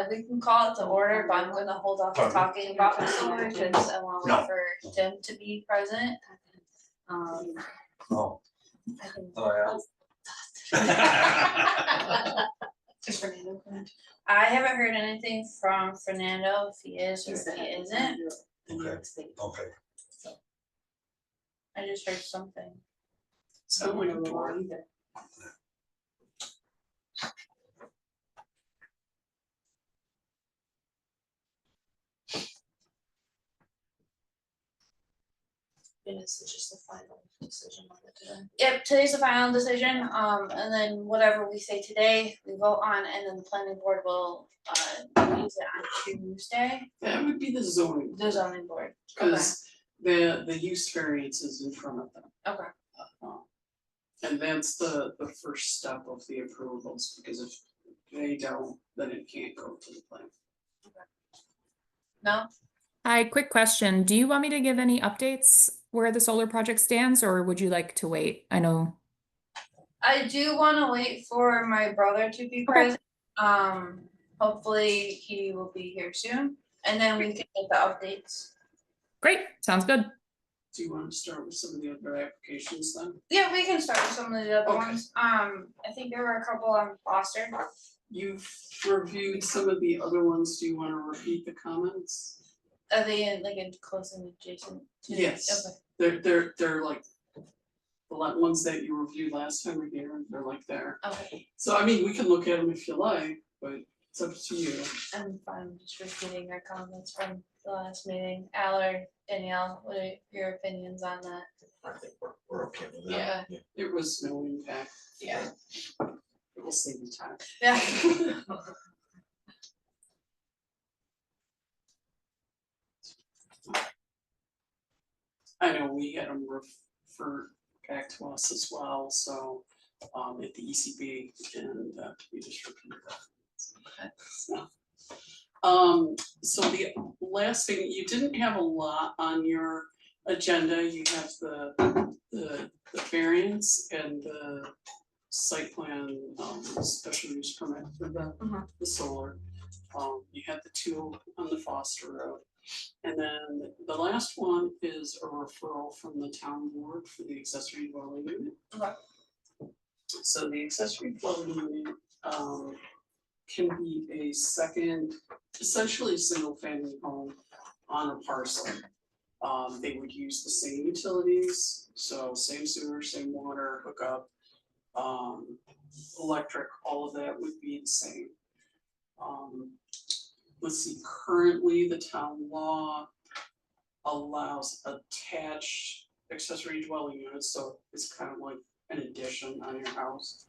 We can call it to order, but I'm gonna hold off talking about the solar because I want to wait for Tim to be present. Oh. I can- Yeah. Is Fernando coming? I haven't heard anything from Fernando, if he is or if he isn't. Okay. I just heard something. So we don't know either. And it's just the final decision on it today. Yep, today's the final decision, and then whatever we say today, we vote on, and then the planning board will, use it on Tuesday, That would be the zoning. the zoning board. Cause the use variance is in front of them. Okay, And that's the first step of the approvals, because if they don't, then it can't go to the plan. no, Hi, quick question. Do you want me to give any updates where the solar project stands, or would you like to wait? I know. I do wanna wait for my brother to be present, hopefully he will be here soon, and then we can get the updates. Great, sounds good. Do you want to start with some of the other applications then? Yeah, we can start with some of the other Okay. ones, I think there were a couple on Foster. You've reviewed some of the other ones. Do you want to repeat the comments? Are they in close and adjacent to? Yes. Okay, They're like the ones that you reviewed last time again, they're like there. okay, So I mean, we can look at them if you like, but it's up to you. I'm fine just repeating our comments from the last meeting. Al or Danielle, what are your opinions on that? I think we're okay with that. Yeah. There was no impact. Yeah. It will save you time. Yeah. I know we had them refer back to us as well, so at the ECB, and we just repeated that. So the last thing, you didn't have a lot on your agenda. You have the variance and the site plan, special use permit for the solar. You had the two on the Foster Road. And then the last one is a referral from the town board for the accessory dwelling unit. Okay. So the accessory dwelling unit can be a second, essentially single family home on a parcel. They would use the same utilities, so same sewer, same water hookup, electric, all of that would be the same. Let's see, currently the town law allows attached accessory dwelling units, so it's kind of like an addition on your house.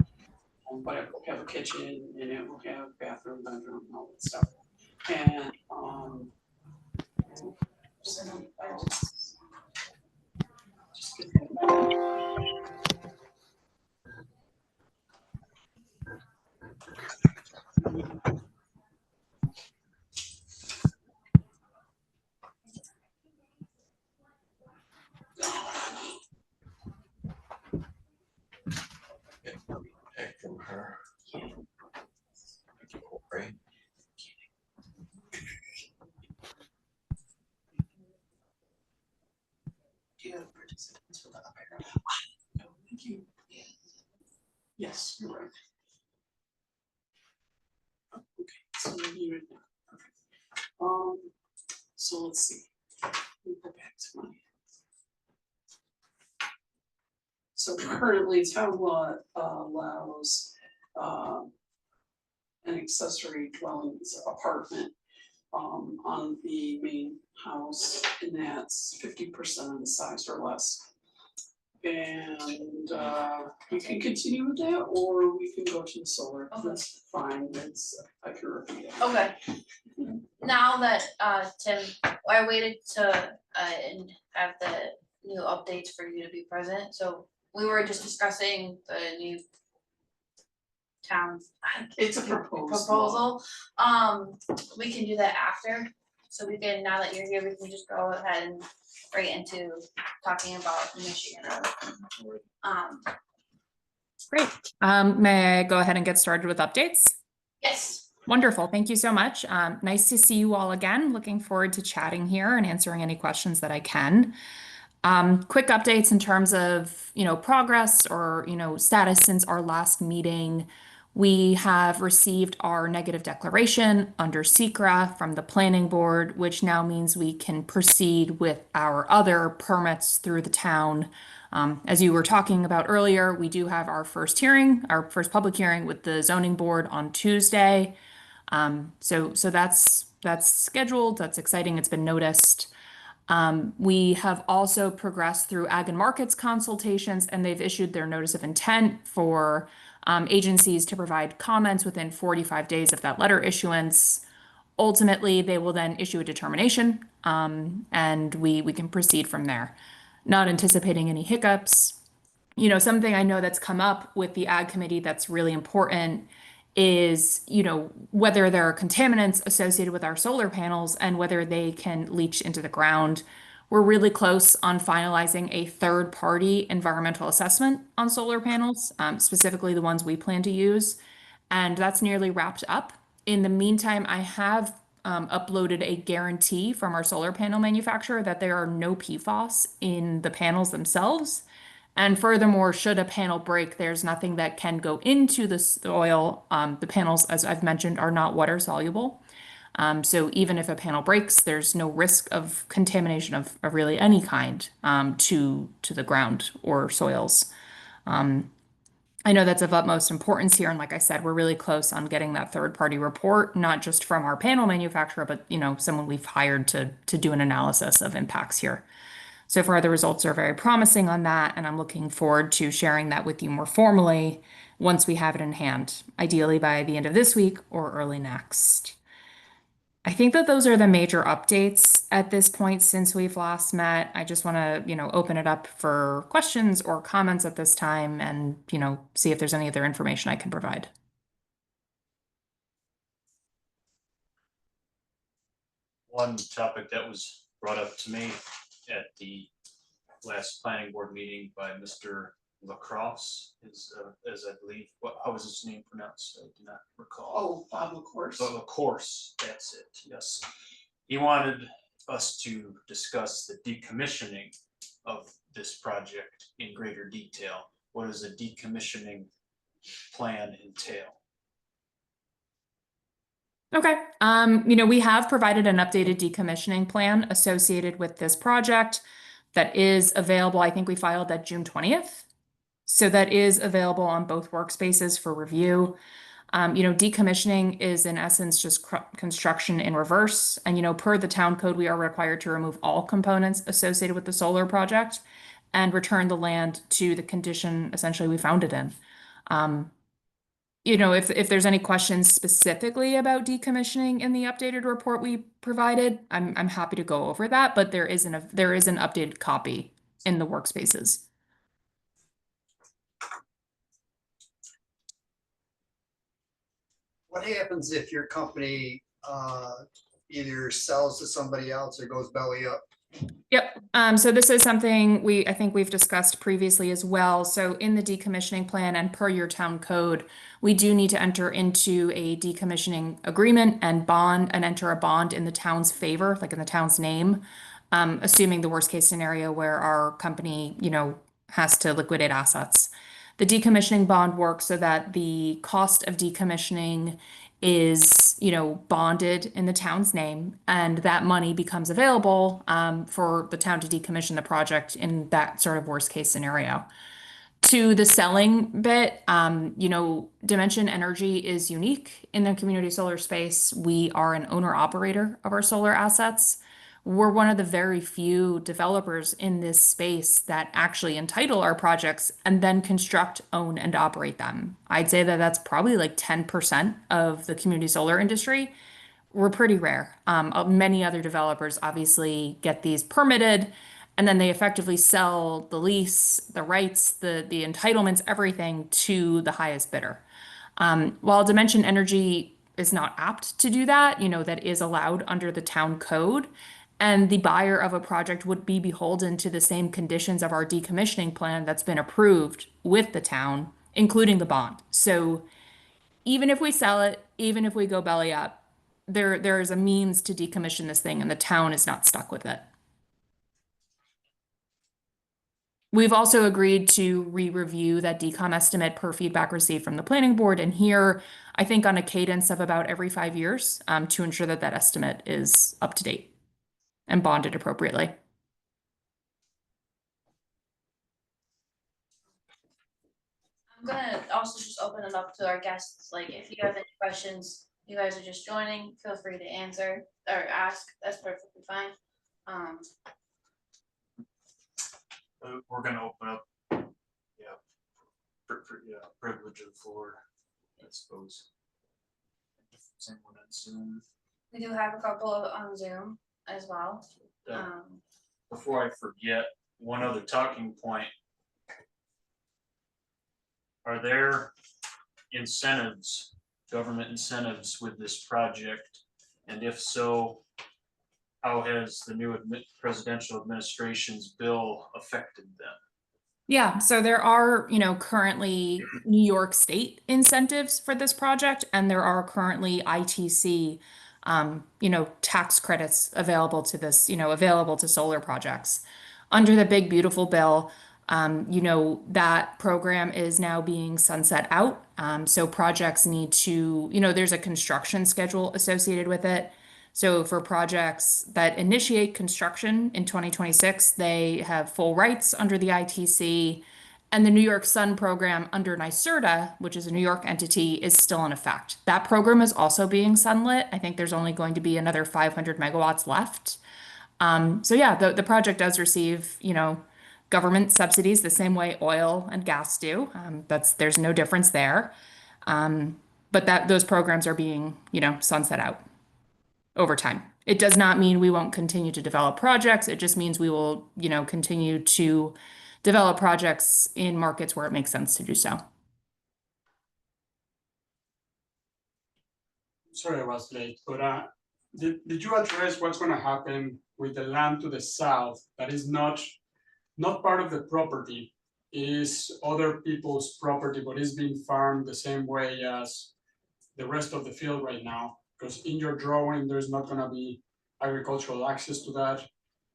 But it will have a kitchen and it will have bathroom, bedroom, and all that stuff. And just get that. Heck from her. Right? Do you have participants for the up arrow? No, thank you. Yes, you're right. Oh, okay, so you're right now. Okay. So let's see. Let me go back to my. So currently town law allows an accessory dwelling apartment on the main house, and that's 50% of the size or less. And we can continue with that, or we can go to the solar. Okay. That's fine. I can repeat it. Okay. Now that Tim, I waited to and have the new updates for you to be present, so we were just discussing the new town It's a proposal. proposal. We can do that after, so we can, now that you're here, we can just go ahead and right into talking about Michigan Road. Great. May I go ahead and get started with updates? Yes. Wonderful. Thank you so much. Nice to see you all again. Looking forward to chatting here and answering any questions that I can. Quick updates in terms of, progress or, status since our last meeting. We have received our negative declaration under SECRA from the planning board, which now means we can proceed with our other permits through the town. As you were talking about earlier, we do have our first hearing, our first public hearing with the zoning board on Tuesday. So that's scheduled. That's exciting. It's been noticed. We have also progressed through Ag and Markets consultations, and they've issued their notice of intent for agencies to provide comments within 45 days of that letter issuance. Ultimately, they will then issue a determination, and we can proceed from there. Not anticipating any hiccups. Something I know that's come up with the Ag Committee that's really important is, whether there are contaminants associated with our solar panels and whether they can leach into the ground. We're really close on finalizing a third-party environmental assessment on solar panels, specifically the ones we plan to use, and that's nearly wrapped up. In the meantime, I have uploaded a guarantee from our solar panel manufacturer that there are no PFAS in the panels themselves. And furthermore, should a panel break, there's nothing that can go into the soil. The panels, as I've mentioned, are not water soluble. So even if a panel breaks, there's no risk of contamination of really any kind to the ground or soils. I know that's of utmost importance here. And like I said, we're really close on getting that third-party report, not just from our panel manufacturer, but someone we've hired to do an analysis of impacts here. So far, the results are very promising on that, and I'm looking forward to sharing that with you more formally once we have it in hand, ideally by the end of this week or early next. I think that those are the major updates at this point since we've last met. I just want to, open it up for questions or comments at this time and, see if there's any other information I can provide. One topic that was brought up to me at the last planning board meeting by Mr. Lacrosse is, as I believe, how was his name pronounced? I do not recall. Oh, Bob LaCourse. But Lacrosse, that's it, yes. He wanted us to discuss the decommissioning of this project in greater detail. What does a decommissioning plan entail? Okay. We have provided an updated decommissioning plan associated with this project that is available. I think we filed that June 20th. So that is available on both workspaces for review. Decommissioning is in essence just construction in reverse. And, per the town code, we are required to remove all components associated with the solar project and return the land to the condition essentially we found it in. If there's any questions specifically about decommissioning in the updated report we provided, I'm happy to go over that, but there is an updated copy in the workspaces. What happens if your company either sells to somebody else or goes belly up? Yep. So this is something I think we've discussed previously as well. So in the decommissioning plan and per your town code, we do need to enter into a decommissioning agreement and enter a bond in the town's favor, like in the town's name, assuming the worst case scenario where our company, has to liquidate assets. The decommissioning bond works so that the cost of decommissioning is, bonded in the town's name, and that money becomes available for the town to decommission the project in that sort of worst case scenario. To the selling bit, Dimension Energy is unique in the community solar space. We are an owner operator of our solar assets. We're one of the very few developers in this space that actually entitle our projects and then construct, own, and operate them. I'd say that that's probably like 10% of the community solar industry. We're pretty rare. Many other developers obviously get these permitted, and then they effectively sell the lease, the rights, the entitlements, everything to the highest bidder. While Dimension Energy is not apt to do that, that is allowed under the town code. And the buyer of a project would be beholden to the same conditions of our decommissioning plan that's been approved with the town, including the bond. So even if we sell it, even if we go belly up, there is a means to decommission this thing and the town is not stuck with it. We've also agreed to re-review that decom estimate per feedback received from the planning board and here, I think on a cadence of about every 5 years, to ensure that that estimate is up to date and bonded appropriately. I'm gonna also just open it up to our guests, like if you have any questions, you guys are just joining, feel free to answer or ask, that's perfectly fine. We're gonna open up, yeah, yeah, privilege of the floor, I suppose. Same one on Zoom. We do have a couple of on Zoom as well. Uh, Before I forget, one other talking point. Are there incentives, government incentives with this project? And if so, how has the new presidential administration's bill affected them? Yeah, so there are, currently New York State incentives for this project, and there are currently ITC, tax credits available to this, available to solar projects. Under the Big Beautiful Bill, that program is now being sunset out. So projects need to, there's a construction schedule associated with it. So for projects that initiate construction in 2026, they have full rights under the ITC. And the New York Sun program under NYSERDA, which is a New York entity, is still in effect. That program is also being sunlit. I think there's only going to be another 500 megawatts left. So yeah, the project does receive, government subsidies the same way oil and gas do. There's no difference there. But those programs are being, sunset out over time. It does not mean we won't continue to develop projects. It just means we will, continue to develop projects in markets where it makes sense to do so. Sorry I was late, but did you address what's going to happen with the land to the south that is not part of the property, is other people's property, but is being farmed the same way as the rest of the field right now? Because in your drawing, there's not going to be agricultural access to that.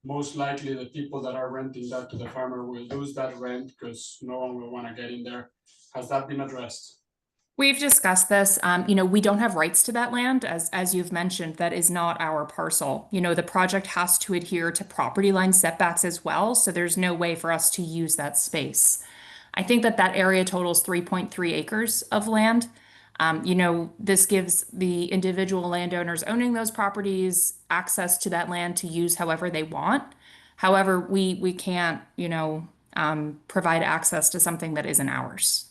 Most likely the people that are renting that to the farmer will lose that rent because no one will want to get in there. Has that been addressed? We've discussed this. We don't have rights to that land, as you've mentioned. That is not our parcel. The project has to adhere to property line setbacks as well, so there's no way for us to use that space. I think that area totals 3.3 acres of land. This gives the individual landowners owning those properties access to that land to use however they want. However, we can't, provide access to something that isn't ours.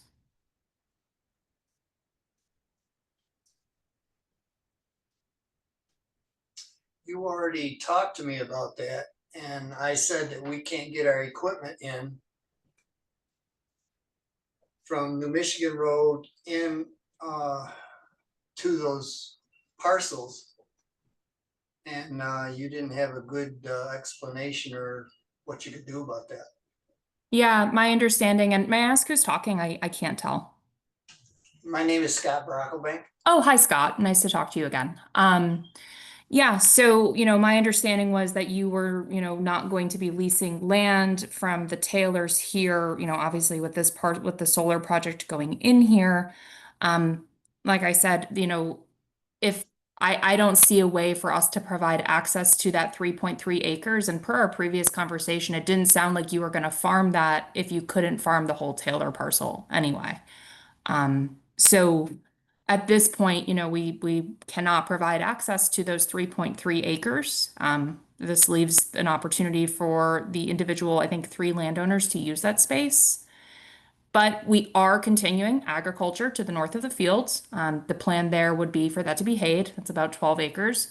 You already talked to me about that, and I said that we can't get our equipment in from New Michigan Road in to those parcels. And you didn't have a good explanation or what you could do about that. Yeah, my understanding, and may I ask who's talking? I can't tell. My name is Scott Brocklebank. Oh, hi, Scott. Nice to talk to you again. Yeah, so, my understanding was that you were, not going to be leasing land from the Taylors here, obviously with with the solar project going in here. Like I said, if I don't see a way for us to provide access to that 3.3 acres, and per our previous conversation, it didn't sound like you were going to farm that if you couldn't farm the whole Taylor parcel anyway. So at this point, we cannot provide access to those 3.3 acres. This leaves an opportunity for the individual, I think, 3 landowners to use that space. But we are continuing agriculture to the north of the fields. The plan there would be for that to be hayed. That's about 12 acres.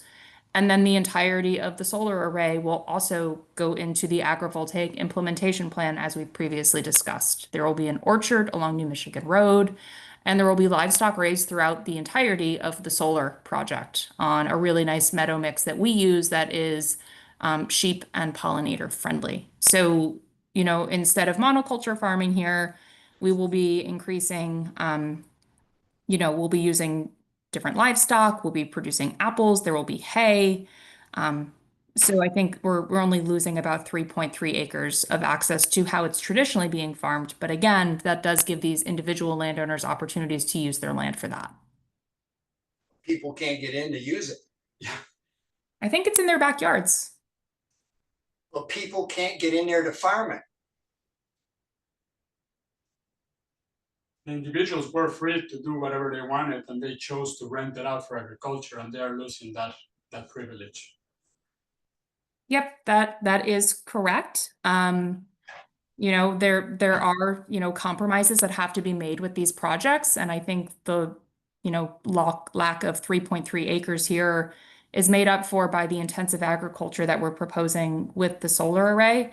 And then the entirety of the solar array will also go into the agrivoltaic implementation plan as we've previously discussed. There will be an orchard along New Michigan Road, and there will be livestock raised throughout the entirety of the solar project on a really nice meadow mix that we use that is sheep and pollinator friendly. So, instead of monoculture farming here, we will be increasing we'll be using different livestock, we'll be producing apples, there will be hay. So I think we're only losing about 3.3 acres of access to how it's traditionally being farmed. But again, that does give these individual landowners opportunities to use their land for that. People can't get in to use it. I think it's in their backyards. But people can't get in there to farm it. The individuals were free to do whatever they wanted, and they chose to rent it out for agriculture, and they are losing that privilege. Yep, that is correct. There are, compromises that have to be made with these projects, and I think the, lack of 3.3 acres here is made up for by the intensive agriculture that we're proposing with the solar array.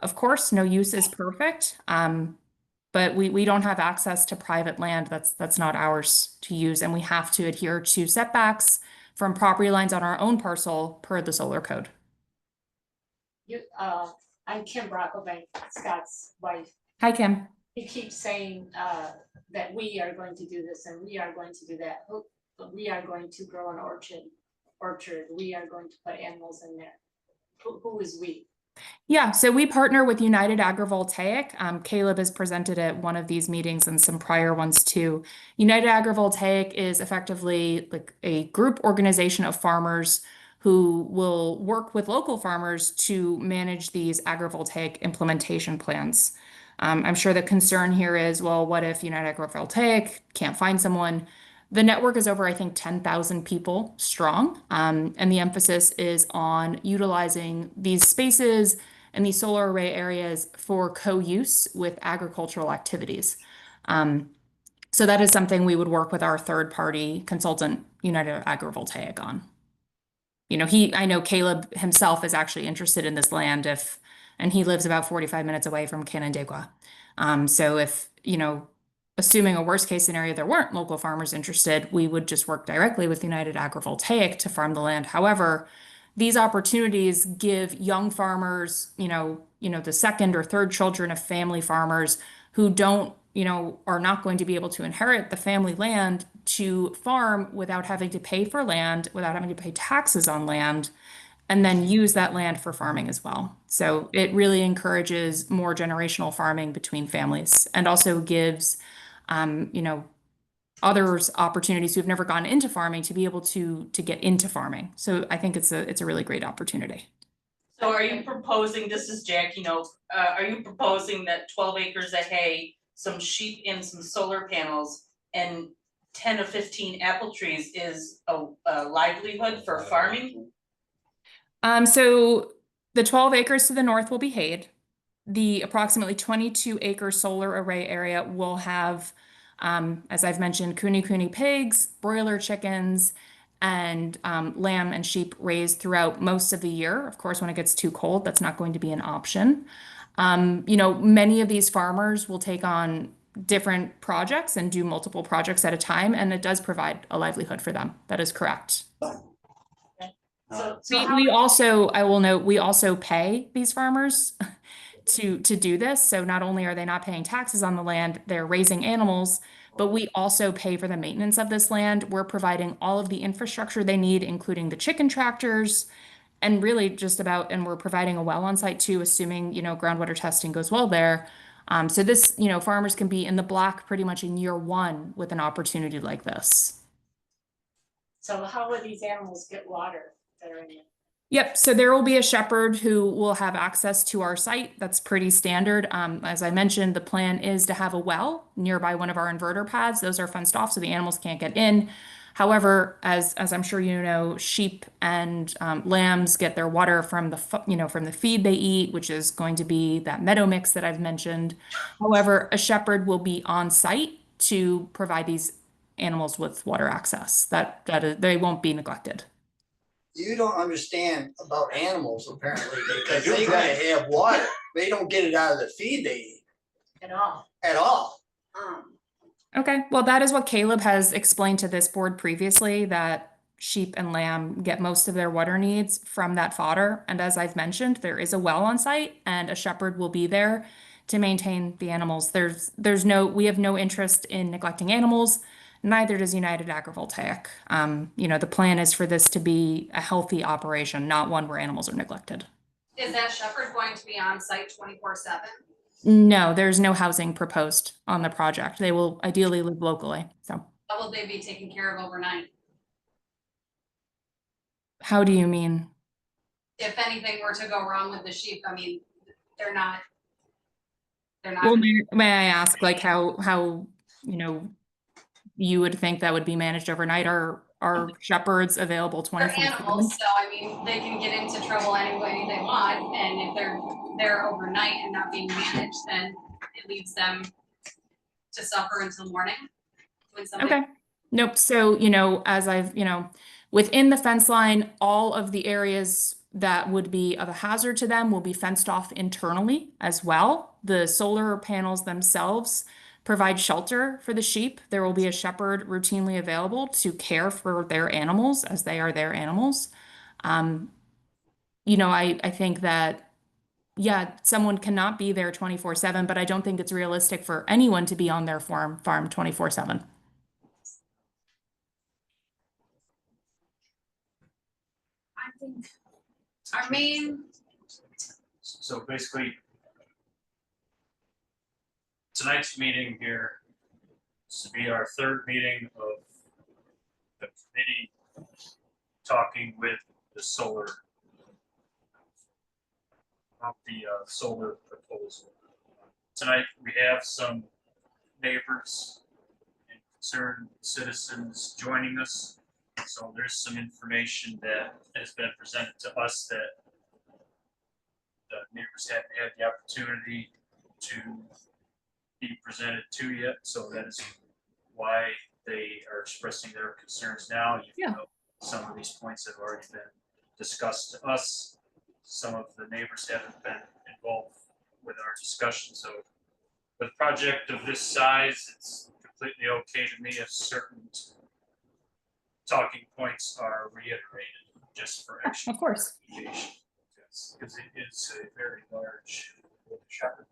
Of course, no use is perfect, but we don't have access to private land that's not ours to use, and we have to adhere to setbacks from property lines on our own parcel per the solar code. I'm Kim Brocklebank, Scott's wife. Hi, Kim. You keep saying that we are going to do this and we are going to do that. But we are going to grow an orchard. We are going to put animals in there. Who is we? Yeah, so we partner with United Agrivoltaic. Caleb has presented at one of these meetings and some prior ones too. United Agrivoltaic is effectively like a group organization of farmers who will work with local farmers to manage these agrivoltaic implementation plans. I'm sure the concern here is, well, what if United Agrivoltaic can't find someone? The network is over, I think, 10,000 people strong, and the emphasis is on utilizing these spaces and these solar array areas for co-use with agricultural activities. So that is something we would work with our third-party consultant, United Agrivoltaic, on. I know Caleb himself is actually interested in this land and he lives about 45 minutes away from Canandaigua. So if, assuming a worst case scenario, there weren't local farmers interested, we would just work directly with United Agrivoltaic to farm the land. However, these opportunities give young farmers, the second or third children of family farmers who don't, are not going to be able to inherit the family land to farm without having to pay for land, without having to pay taxes on land, and then use that land for farming as well. So it really encourages more generational farming between families and also gives, others opportunities who've never gone into farming to be able to get into farming. So I think it's a really great opportunity. So are you proposing, this is Jackie Nope, are you proposing that 12 acres of hay, some sheep and some solar panels and 10 or 15 apple trees is a livelihood for farming? So the 12 acres to the north will be hayed. The approximately 22-acre solar array area will have, as I've mentioned, kune pigs, broiler chickens, and lamb and sheep raised throughout most of the year. Of course, when it gets too cold, that's not going to be an option. Many of these farmers will take on different projects and do multiple projects at a time, and it does provide a livelihood for them. That is correct. We also, I will note, we also pay these farmers to do this. So not only are they not paying taxes on the land, they're raising animals, but we also pay for the maintenance of this land. We're providing all of the infrastructure they need, including the chicken tractors, and really and we're providing a well on site too, assuming, groundwater testing goes well there. So this, farmers can be in the black pretty much in year one with an opportunity like this. So how would these animals get water that are in it? Yep, so there will be a shepherd who will have access to our site. That's pretty standard. As I mentioned, the plan is to have a well nearby one of our inverter pads. Those are fenced off so the animals can't get in. However, as I'm sure you know, sheep and lambs get their water from the feed they eat, which is going to be that meadow mix that I've mentioned. However, a shepherd will be on site to provide these animals with water access. They won't be neglected. You don't understand about animals apparently, because they gotta have water. They don't get it out of the feed they eat At all? at all. Okay, well, that is what Caleb has explained to this board previously, that sheep and lamb get most of their water needs from that fodder. And as I've mentioned, there is a well on site and a shepherd will be there to maintain the animals. We have no interest in neglecting animals. Neither does United Agrivoltaic. The plan is for this to be a healthy operation, not one where animals are neglected. Is that shepherd going to be on site 24/7? No, there's no housing proposed on the project. They will ideally live locally. So How will they be taken care of overnight? how do you mean? If anything were to go wrong with the sheep, I mean, they're not. Well, may I ask, like, how you would think that would be managed overnight? Are shepherds available They're 24/7? animals, so I mean, they can get into trouble any way they want, and if they're there overnight and not being managed, then it leaves them to suffer until morning. When somebody Okay. Nope. So, as I've, within the fence line, all of the areas that would be of a hazard to them will be fenced off internally as well. The solar panels themselves provide shelter for the sheep. There will be a shepherd routinely available to care for their animals as they are their animals. I think that, yeah, someone cannot be there 24/7, but I don't think it's realistic for anyone to be on their farm 24/7. I think our main, So basically, tonight's meeting here, this will be our third meeting of the committee talking with the solar proposal. Tonight, we have some neighbors and concerned citizens joining us. So there's some information that has been presented to us that the neighbors haven't had the opportunity to be presented to yet. So that is why they are expressing their concerns now. Yeah. Some of these points have already been discussed to us. Some of the neighbors haven't been involved with our discussion. So with a project of this size, it's completely okay to me if certain talking points are reiterated just for extra Of course. communication. Because it is a very large shepherd.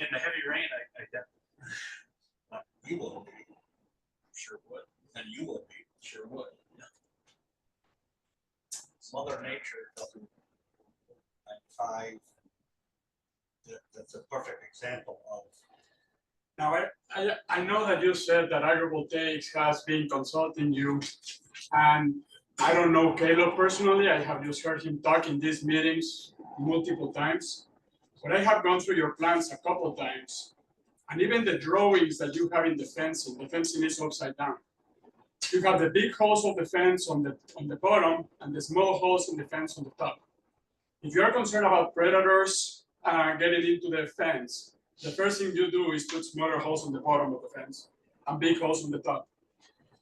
In the heavy rain, I definitely. You will be, Sure would. and you will be. Sure would. Mother Nature doesn't. Like that's a perfect example of. Now, I know that you said that Agrivoltaics has been consulting you, and I don't know Caleb personally. I have just heard him talk in these meetings multiple times, but I have gone through your plans a couple times, and even the drawings that you have in the fencing is upside down. You have the big holes of the fence on the bottom and the small holes in the fence on the top. If you are concerned about predators getting into the fence, the first thing you do is put smaller holes on the bottom of the fence and big holes on the top.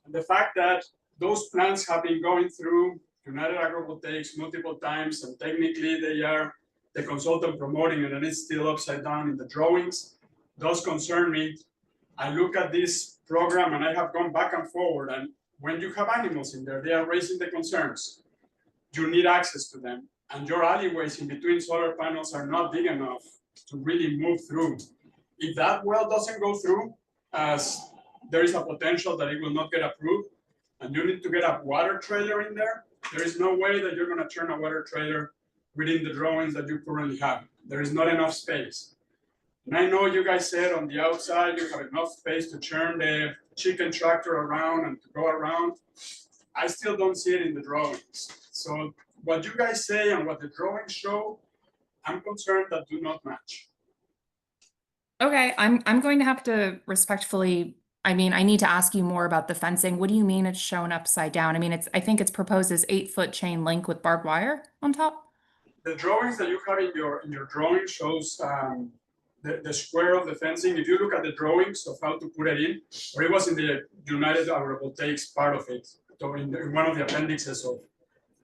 And the fact that those plans have been going through United Agrivoltaics multiple times, and technically they are the consultant promoting it, and it's still upside down in the drawings, does concern me. I look at this program and I have gone back and forward, and when you have animals in there, they are raising the concerns. You need access to them, and your alleyways in between solar panels are not big enough to really move through. If that well doesn't go through, as there is a potential that it will not get approved, and you need to get a water trailer in there, there is no way that you're gonna turn a water trailer within the drawings that you currently have. There is not enough space. And I know you guys said on the outside, you have enough space to turn the chicken tractor around and to go around. I still don't see it in the drawings. So what you guys say and what the drawings show, I'm concerned that do not match. Okay, I'm going to have to respectfully, I need to ask you more about the fencing. What do you mean it's shown upside down? I think it's proposed as 8-foot chain link with barbed wire on top. The drawings that you have in your drawing shows the square of the fencing. If you look at the drawings of how to put it in, or it was in the United Agrivoltaics part of it, so in one of the appendixes of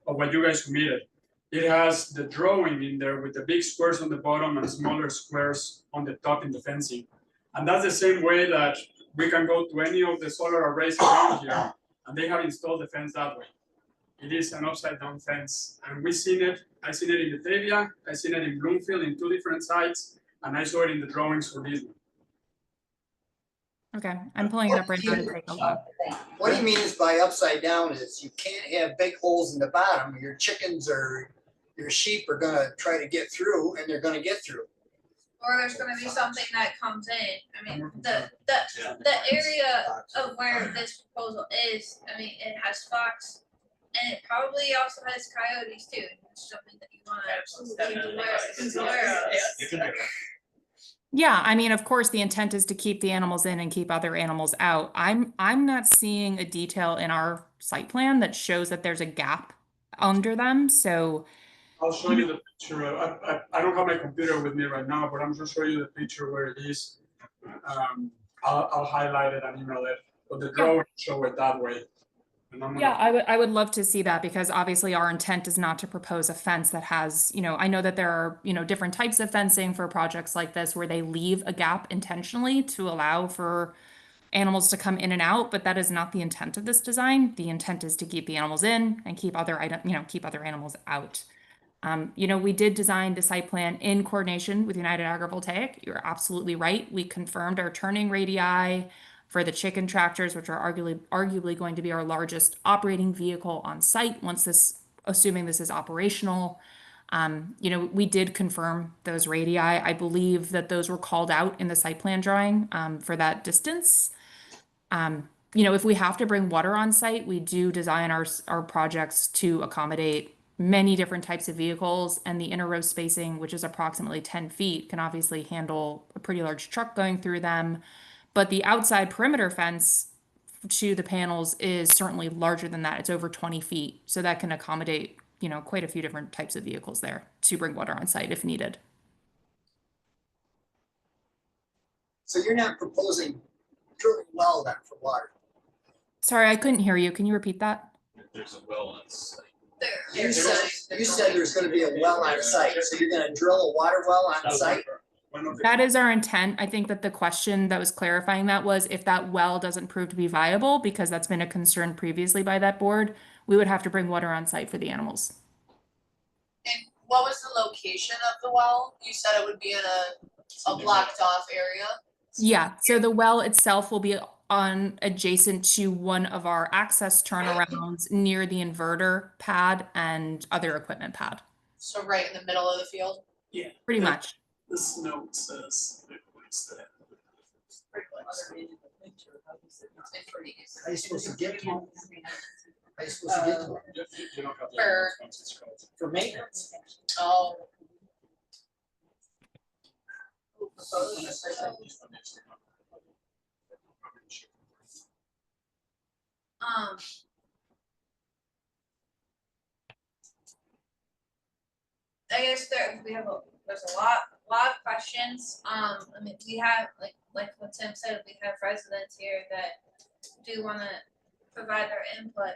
what you guys submitted, it has the drawing in there with the big squares on the bottom and smaller squares on the top in the fencing. And that's the same way that we can go to any of the solar arrays around here, and they have installed the fence that way. It is an upside down fence, and we've seen it. I've seen it in Batavia, I've seen it in Bloomfield in 2 different sites, and I saw it in the drawings for this one. Okay, I'm pulling it up right now to take a look. What he means by upside down is you can't have big holes in the bottom. Your chickens or your sheep are gonna try to get through and they're gonna get through. Or there's gonna be something that comes in, I mean, Yeah. the area of where this proposal is, I mean, it has fox. And it probably also has coyotes too, it's something that you wanna be aware of. You can do it. Yeah, I mean, of course, the intent is to keep the animals in and keep other animals out. I'm not seeing a detail in our site plan that shows that there's a gap under them, so I'll show you the picture. I don't have my computer with me right now, but I'm just showing you the picture where it is. I'll highlight it and email it, but the drawing show it that way. And I'm yeah, gonna, I would love to see that because obviously our intent is not to propose a fence that has, I know that there are, different types of fencing for projects like this where they leave a gap intentionally to allow for animals to come in and out, but that is not the intent of this design. The intent is to keep the animals in and keep other animals out. We did design the site plan in coordination with United Agrivoltaic. You're absolutely right. We confirmed our turning radii for the chicken tractors, which are arguably going to be our largest operating vehicle on site assuming this is operational. We did confirm those radii. I believe that those were called out in the site plan drawing for that distance. If we have to bring water on site, we do design our projects to accommodate many different types of vehicles, and the inner row spacing, which is approximately 10 feet, can obviously handle a pretty large truck going through them. But the outside perimeter fence to the panels is certainly larger than that. It's over 20 feet. So that can accommodate, quite a few different types of vehicles there to bring water on site if needed. So you're not proposing drilling a well then for water? Sorry, I couldn't hear you. Can you repeat that? There's a well on site. You said there's gonna be a well on site, so you're gonna drill a water well on site? That is our intent. I think that the question that was clarifying that was if that well doesn't prove to be viable, because that's been a concern previously by that board, we would have to bring water on site for the animals. And what was the location of the well? You said it would be in a blocked off area? Yeah, so the well itself will be adjacent to one of our access turnarounds near the inverter pad and other equipment pad, So right in the middle of the field? Yeah. pretty much. This note says it points that. Pretty close. It's pretty easy. How are you supposed to get to it? How are you supposed to get to it? you don't have the For- response, it's called. For maintenance? Oh. I guess there's a lot of questions, I mean, we have, like what Tim said, we have residents here that do wanna provide their input,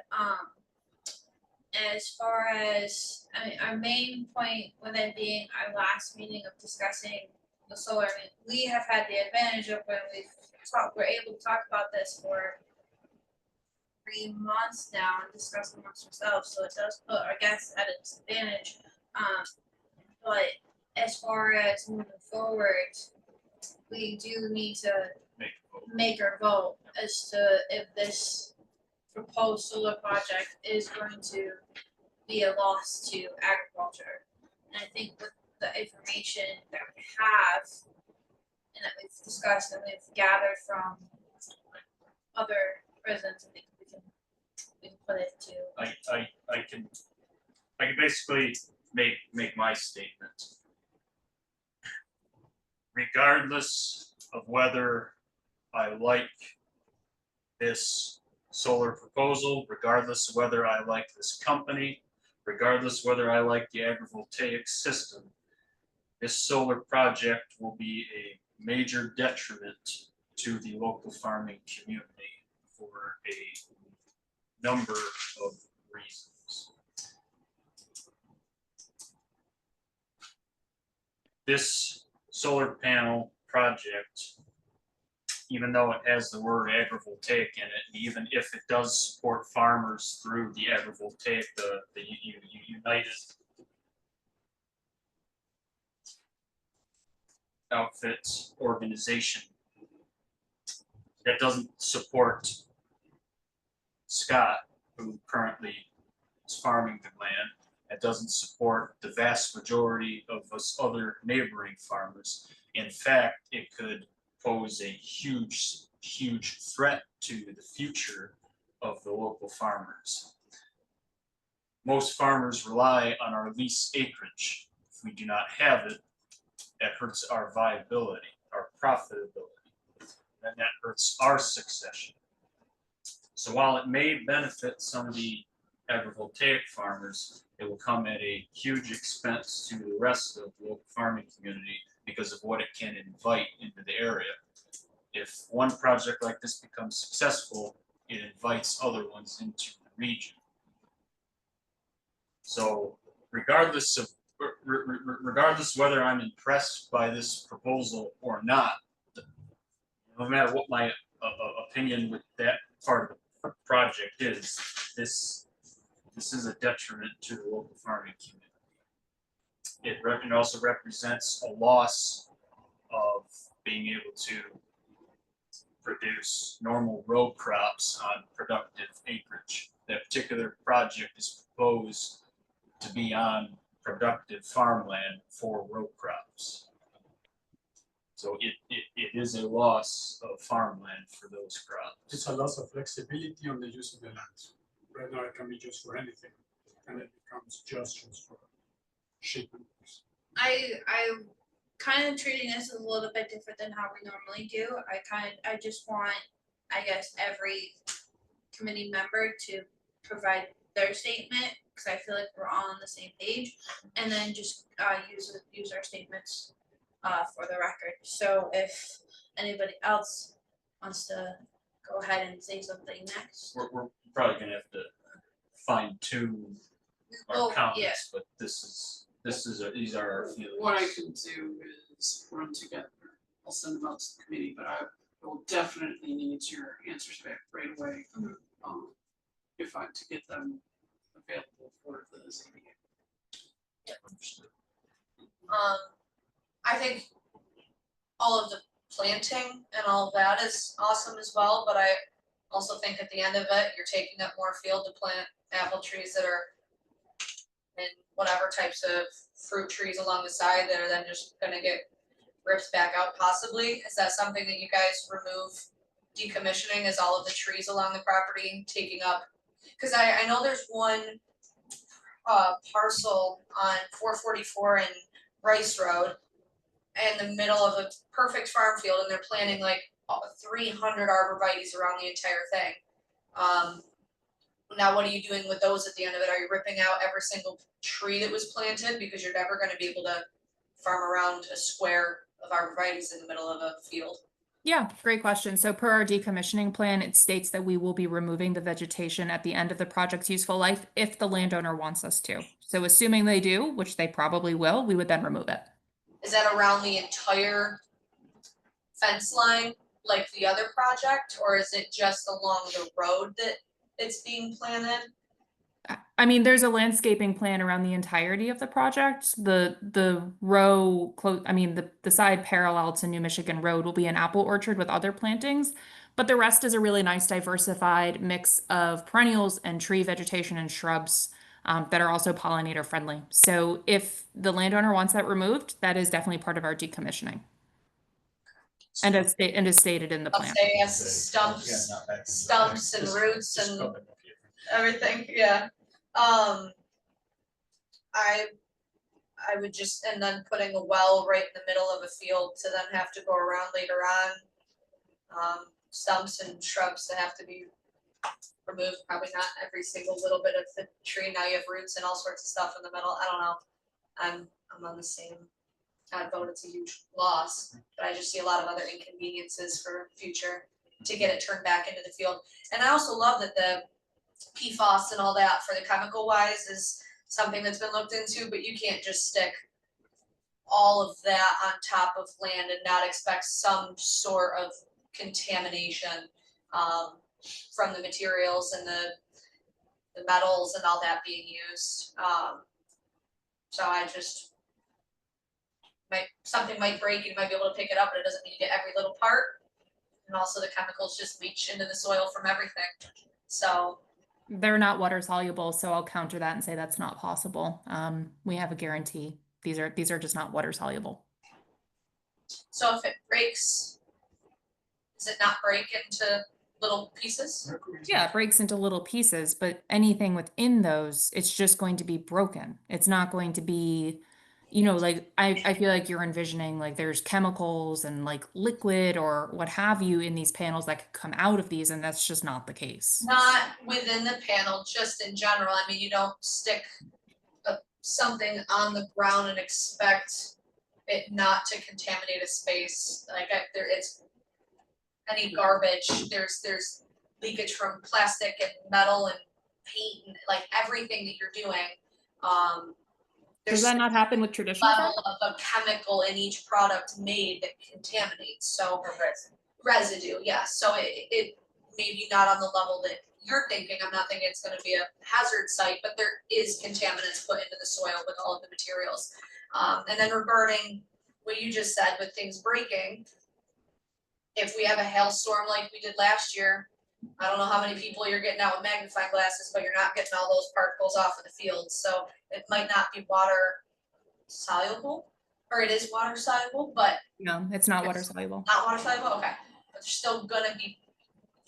as far as, I mean, our main point with it being our last meeting of discussing the solar, I mean, we have had the advantage of when we're able to talk about this for 3 months now and discuss amongst ourselves, so it does put our guests at a disadvantage. But as far as moving forward, we do need to make our vote as to if this proposed solar project is going to be a loss to agriculture. And I think with the information that we have and that we've discussed and we've gathered from other residents, I think we can put it to. I can basically make my statement. Regardless of whether I like this solar proposal, regardless of whether I like this company, regardless whether I like the agrivoltaic system, this solar project will be a major detriment to the local farming community for a number of reasons. This solar panel project, even though it has the word agrivoltaic in it, and even if it does support farmers through the agrivoltaic, the United Outfits organization, that doesn't support Scott, who currently is farming the land. That doesn't support the vast majority of us other neighboring farmers. In fact, it could pose a huge threat to the future of the local farmers. Most farmers rely on our lease acreage. If we do not have it, that hurts our viability, our profitability, and that hurts our succession. So while it may benefit some of the agrivoltaic farmers, it will come at a huge expense to the rest of the local farming community because of what it can invite into the area. If one project like this becomes successful, it invites other ones into the region. So regardless whether I'm impressed by this proposal or not, no matter what my opinion with that part of the project is, this is a detriment to the local farming community. It also represents a loss of being able to produce normal row crops on productive acreage. That particular project is proposed to be on productive farmland for row crops. So it is a loss of farmland for those crops. It's a loss of flexibility on the use of the land. Right now, it can be used for anything, and it becomes just for sheep and pigs. I kind of treating this a little bit different than how we normally do. I just want, I guess, every committee member to provide their statement, because I feel like we're all on the same page, and then just use our statements for the record. So if anybody else wants to go ahead and say something next. We're probably gonna have to fine tune our Oh, comments, yeah. but these are our feelings. What I can do is run together. I'll send them out to the committee, but I will definitely need your answers back right away. If I'm to get them available for the ZBA. Understood. I think all of the planting and all of that is awesome as well, but I also think at the end of it, you're taking up more field to plant apple trees that are and whatever types of fruit trees along the side that are then just gonna get ripped back out possibly. Is that something that you guys remove decommissioning, is all of the trees along the property taking up? Cause I know there's one parcel on 444 and Rice Road in the middle of a perfect farm field, and they're planting like 300 arborvitaes around the entire thing. Now what are you doing with those at the end of it? Are you ripping out every single tree that was planted, because you're never gonna be able to farm around a square of arborvitaes in the middle of a field? Yeah, great question. So per our decommissioning plan, it states that we will be removing the vegetation at the end of the project's useful life if the landowner wants us to. So assuming they do, which they probably will, we would then remove it. Is that around the entire fence line like the other project, or is it just along the road that it's being planted? I mean, there's a landscaping plan around the entirety of the project. The row the side parallel to New Michigan Road will be an apple orchard with other plantings, but the rest is a really nice diversified mix of perennials and tree vegetation and shrubs that are also pollinator friendly. So if the landowner wants that removed, that is definitely part of our decommissioning. And as stated in the I'll plan. say as stumps and roots and everything, yeah. I would just, and then putting a well right in the middle of a field to then have to go around later on. Stumps and shrubs that have to be removed, probably not every single little bit of the tree, now you have roots and all sorts of stuff in the middle, I don't know. I'm on the same vote, it's a huge loss, but I just see a lot of other inconveniences for future to get it turned back into the field. And I also love that the PFAS and all that for the chemical wise is something that's been looked into, but you can't just stick all of that on top of land and not expect some sort of contamination from the materials and the metals and all that being used. So I just something might break, you might be able to pick it up, but it doesn't mean you get every little part. And also the chemicals just leach into the soil from everything, so. They're not water soluble, so I'll counter that and say that's not possible. We have a guarantee. These are just not water soluble. So if it breaks, does it not break into little pieces? Yeah, it breaks into little pieces, but anything within those, it's just going to be broken. It's not going to be, you know, like I feel like you're envisioning like there's chemicals and like liquid or what have you in these panels that could come out of these, and that's just not the case. Not within the panel, just in general. I mean, you don't stick something on the ground and expect it not to contaminate a space. Like it's any garbage, there's leakage from plastic and metal and paint and like everything that you're doing. Does There's that not happen with traditional level farming? of a chemical in each product made that contaminates, so. Residue, yes, so it maybe not on the level that you're thinking. I'm not thinking it's gonna be a hazard site, but there is contaminants put into the soil with all of the materials. And then regarding what you just said with things breaking, if we have a hailstorm like we did last year, I don't know how many people you're getting out with magnifying glasses, but you're not getting all those particles off of the field, so it might not be water soluble, or it is water soluble, but No, it's not water soluble. not water soluble, okay, but there's still gonna be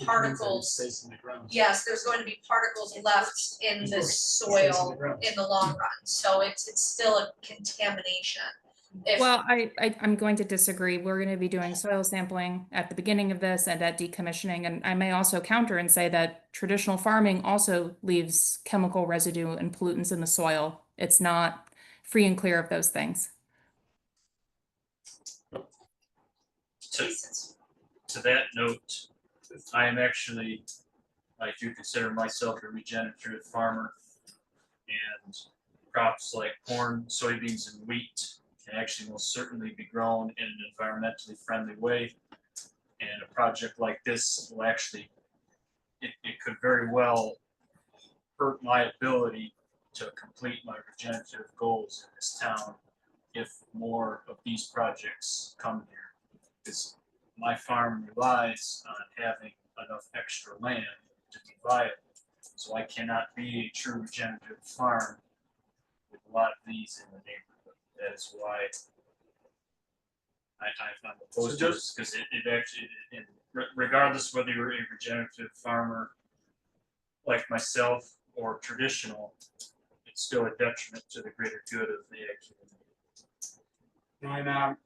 particles. Stays in the ground. Yes, there's going to be particles left in Of the course, stays in soil the ground. in the long run, so it's still a contamination. If, Well, I'm going to disagree. We're going to be doing soil sampling at the beginning of this and at decommissioning. And I may also counter and say that traditional farming also leaves chemical residue and pollutants in the soil. It's not free and clear of those things. To that note, I do consider myself a regenerative farmer, and crops like corn, soybeans, and wheat can actually most certainly be grown in an environmentally friendly way. And a project like this will actually, it could very well hurt my ability to complete my regenerative goals in this town if more of these projects come here. Because my farm relies on having enough extra land to be viable. So I cannot be a true regenerative farm with a lot of these in the neighborhood. That is why I'm opposed to this, because it actually, regardless whether you're a regenerative farmer like myself or traditional, it's still a detriment to the greater good of the ag community. And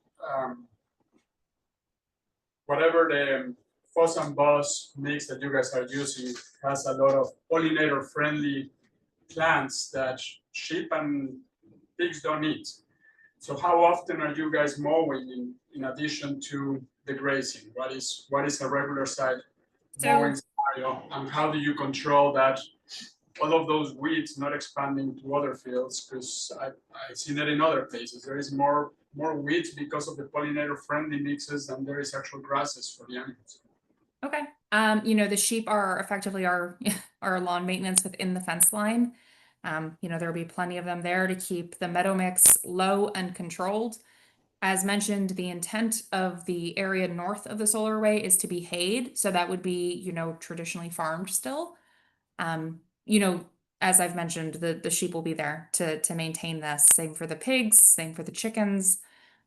whatever the Fuss and Buzz mix that you guys are using has a lot of pollinator friendly plants that sheep and pigs don't eat. So how often are you guys mowing in addition to the grazing? What is a regular side mowing scenario, and how do you control that all of those weeds not expanding to other fields? Because I've seen it in other places. There is more weeds because of the pollinator friendly mixes than there is actual grasses for the animals. Okay. You know, the sheep are effectively our lawn maintenance within the fence line. You know, there'll be plenty of them there to keep the meadow mix low and controlled. As mentioned, the intent of the area north of the solar array is to be hayed. So that would be, you know, traditionally farmed still. You know, as I've mentioned, the sheep will be there to maintain this. Same for the pigs, same for the chickens.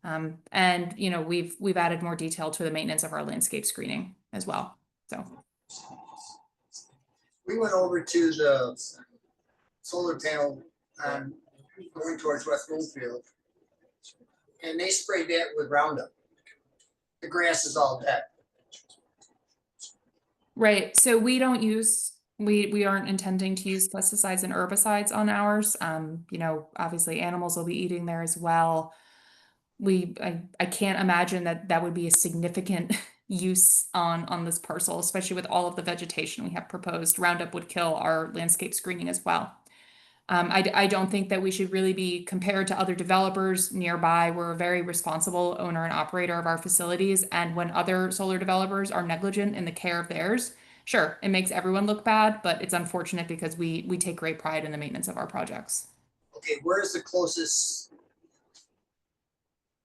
And you know, we've added more detail to the maintenance of our landscape screening as well. So We went over to the solar panel going towards West Bloomfield, and they sprayed that with Roundup. The grass is all dead. right. So we don't use we aren't intending to use pesticides and herbicides on ours. You know, obviously animals will be eating there as well. I can't imagine that would be a significant use on this parcel, especially with all of the vegetation we have proposed. Roundup would kill our landscape screening as well. I don't think that we should really be compared to other developers nearby. We're a very responsible owner and operator of our facilities, and when other solar developers are negligent in the care of theirs, sure, it makes everyone look bad, but it's unfortunate because we take great pride in the maintenance of our projects. Okay, where's the closest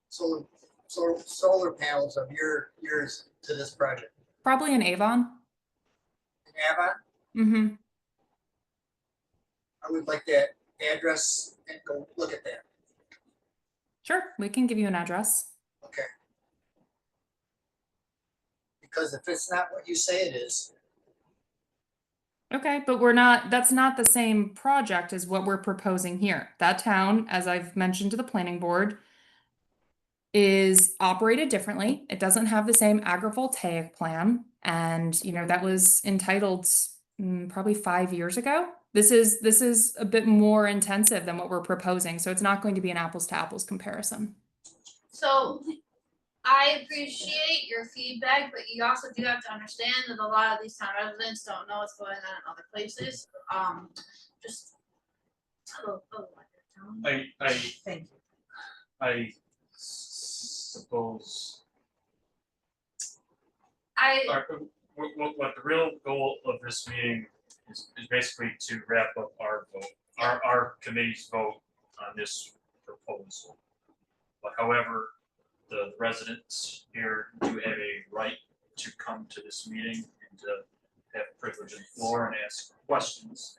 solar panels of yours to this project? Probably in Avon. in Avon? Mm-hmm. I would like that address and go look at that. Sure, we can give you an address. Okay. Because if it's not what you say it is, Okay, but that's not the same project as what we're proposing here. That town, as I've mentioned to the planning board, is operated differently. It doesn't have the same agrivoltaic plan. And, that was entitled probably 5 years ago. This is a bit more intensive than what we're proposing. So it's not going to be an apples to apples comparison. So I appreciate your feedback, but you also do have to understand that a lot of these town residents don't know what's going on in other places. Just a little Thank you. I suppose what the real goal of this meeting is basically to wrap up our vote, our committee's vote on this proposal. But however, the residents here do have a right to come to this meeting and to have privilege of the floor and ask questions.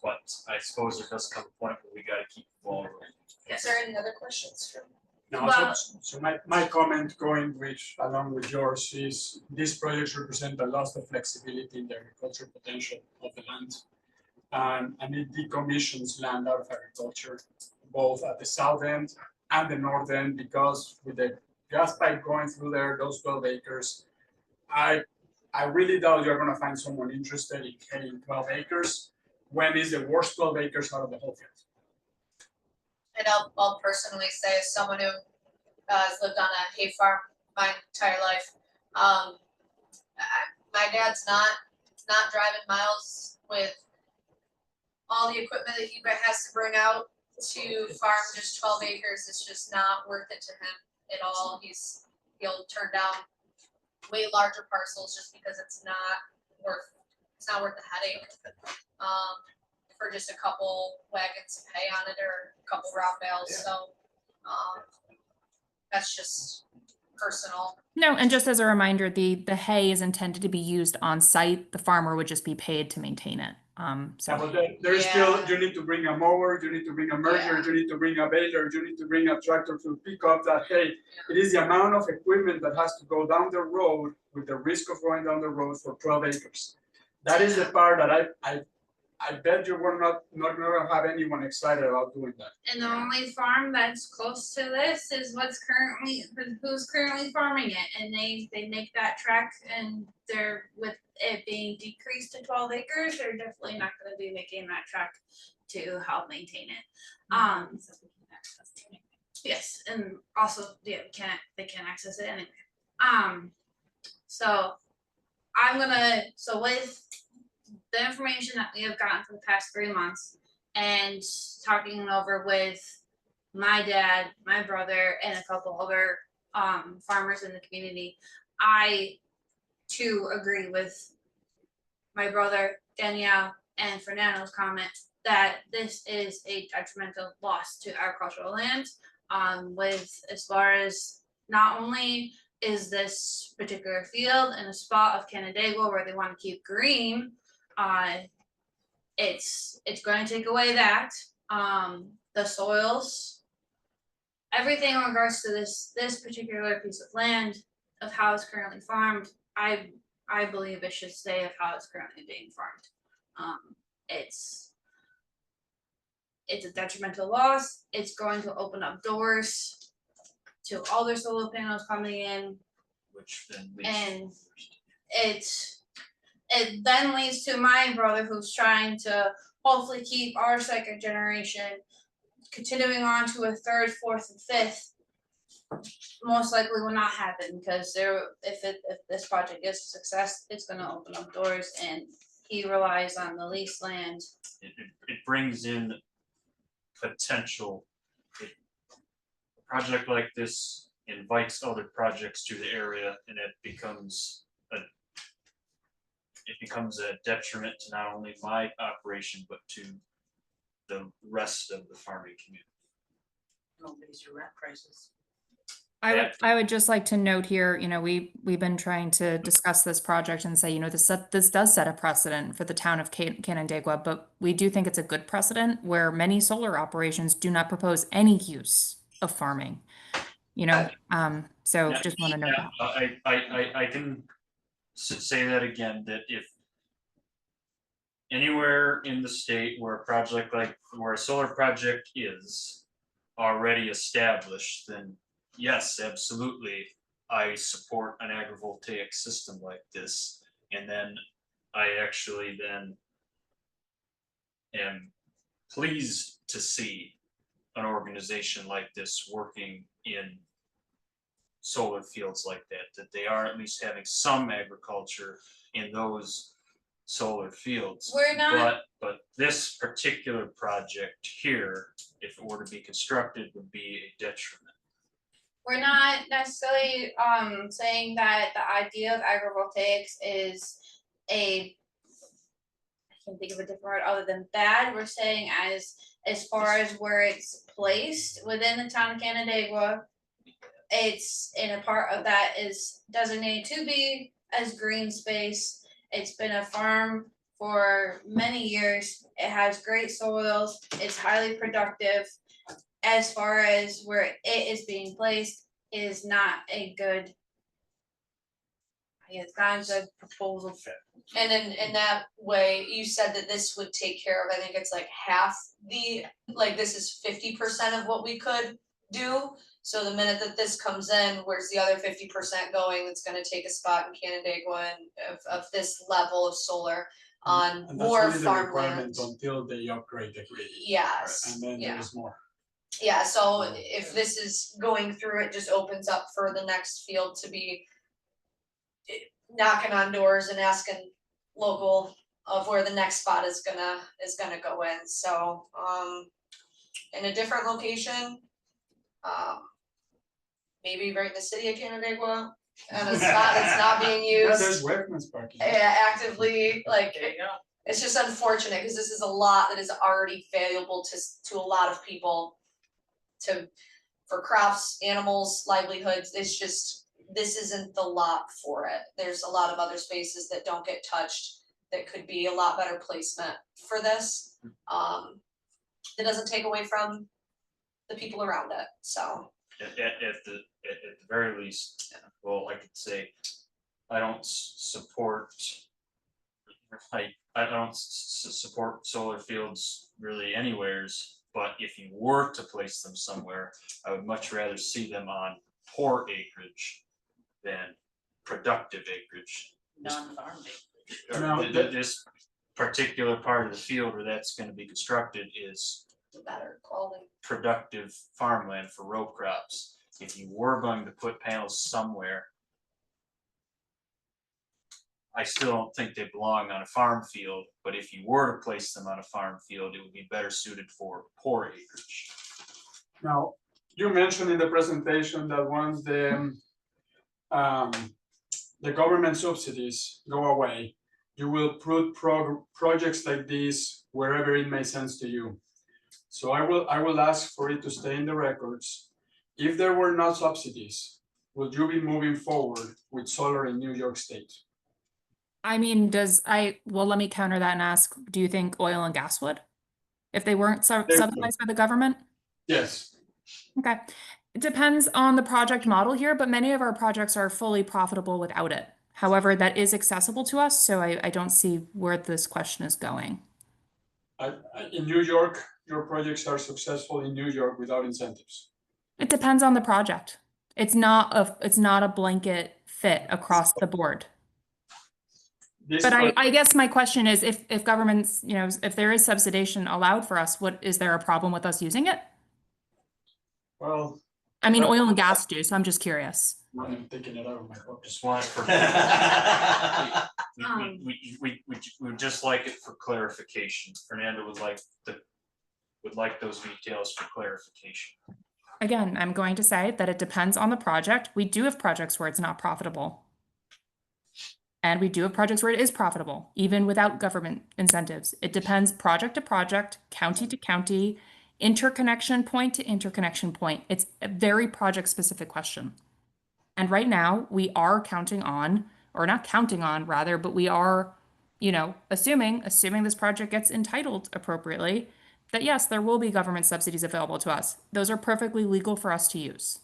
But I suppose there does come a point where we gotta keep the ball rolling. Is there any other questions from? No, Well- so my comment going along with yours is these projects represent a loss of flexibility in the agricultural potential of the land. And it decommissions land out of agriculture, both at the south end and the north end, because with the gas pipe going through there, those 12 acres, I really doubt you're gonna find someone interested in having 12 acres when it's the worst 12 acres out of the whole field. And I'll personally say, as someone who has lived on a hay farm my entire life, my dad's not driving miles with all the equipment that he has to bring out to farm just 12 acres. It's just not worth it to him at all. He'll turn down way larger parcels just because it's not worth the headache. For just a couple wagons of hay on it or a couple rock bales, so, that's just personal. No, and just as a reminder, the hay is intended to be used on site. The farmer would just be paid to maintain it. Yeah, but there's still, you need to bring a mower, you need to bring a merger, you need to bring a baler, you need to bring a tractor to pick up that hay. It is the amount of equipment that has to go down the road with the risk of going down the road for 12 acres. That is the part that I bet you we're not gonna have anyone excited about doing that. And the only farm that's close to this is who's currently farming it, and they make that track, and they're, with it being decreased to 12 acres, they're definitely not gonna be making that track to help maintain it. Yes, and also, yeah, they can't access it anyway. So with the information that we have gotten for the past 3 months and talking it over with my dad, my brother, and a couple other farmers in the community, I too agree with my brother, Danielle, and Fernando's comment that this is a detrimental loss to agricultural land. With as far as not only is this particular field in a spot of Canandaigua where they want to keep green, it's going to take away that, the soils, everything in regards to this particular piece of land, of how it's currently farmed. I believe it should stay of how it's currently being farmed. It's a detrimental loss. It's going to open up doors to all their solar panels coming in, Which then and it then leads to my brother, who's trying to hopefully keep our second generation continuing on to a third, fourth, and fifth. Most likely will not happen, because if this project is a success, it's gonna open up doors, and he relies on the leased land. it brings in potential. A project like this invites other projects to the area, and it becomes a detriment to not only my operation, but to the rest of the farming community. Don't raise your rent prices. I would just like to note here, you know, we've been trying to discuss this project and say, you know, this does set a precedent for the town of Canandaigua, but we do think it's a good precedent where many solar operations do not propose any use of farming. You know, so Yeah. just want to note that. I can say that again, that if anywhere in the state where a project where a solar project is already established, then yes, absolutely, I support an agrivoltaic system like this. And then I actually then am pleased to see an organization like this working in solar fields like that they are at least having some agriculture in those solar fields. We're not- But this particular project here, if it were to be constructed, would be a detriment. We're not necessarily saying that the idea of agrivoltaics is I can't think of a different word other than bad. We're saying as far as where it's placed within the town of Canandaigua, it's in a part of that is designated to be as green space. It's been a farm for many years. It has great soils. It's highly productive. As far as where it is being placed, it is not a good, I guess, not a good proposal. And in that way, you said that this would take care of, I think it's like half this is 50% of what we could do. So the minute that this comes in, where's the other 50% going, that's gonna take a spot in Canandaigua and of this level of solar on And that's more only the farmland. requirement until they upgrade the grid. Yes, And then yeah. there's more. Yeah, so if this is going through, it just opens up for the next field to be knocking on doors and asking local of where the next spot is gonna go in, so, in a different location. Maybe right in the city of Canandaigua, at a spot that's not being Yeah, used. there's workman's parking. Actively, like, There you go. it's just unfortunate, cause this is a lot that is already valuable to a lot of people. For crops, animals, livelihoods, it's just, this isn't the lot for it. There's a lot of other spaces that don't get touched that could be a lot better placement for this. It doesn't take away from the people around it, so. At the very least, well, I could say, I don't support. I don't support solar fields really anywheres, but if you were to place them somewhere, I would much rather see them on poor acreage than productive acreage. Non-farm acreage. Or No, this particular part of the field where that's gonna be constructed is Better quality. productive farmland for row crops. If you were going to put panels somewhere, I still don't think they belong on a farm field, but if you were to place them on a farm field, it would be better suited for poor acreage. Now, you mentioned in the presentation that once the government subsidies go away, you will put projects like these wherever it makes sense to you. So I will ask for it to stay in the records. If there were no subsidies, would you be moving forward with solar in New York State? I mean, let me counter that and ask, do you think oil and gas would? If they weren't subsidized by the government? Yes. Okay. It depends on the project model here, but many of our projects are fully profitable without it. However, that is accessible to us, so I don't see where this question is going. In New York, your projects are successful in New York without incentives. It depends on the project. It's not a blanket fit across the board. But I guess my question is, if governments, you know, if there is subsidization allowed for us, is there a problem with us using it? Well, I mean, oil and gas do, so I'm just curious. I'm taking it out of my book. Just want it for. We would just like it for clarification. Fernando would like those details for clarification. Again, I'm going to say that it depends on the project. We do have projects where it's not profitable. And we do have projects where it is profitable, even without government incentives. It depends project to project, county to county, interconnection point to interconnection point. It's a very project-specific question. And right now, we are counting on, or not counting on rather, but we are, assuming this project gets entitled appropriately, that yes, there will be government subsidies available to us. Those are perfectly legal for us to use.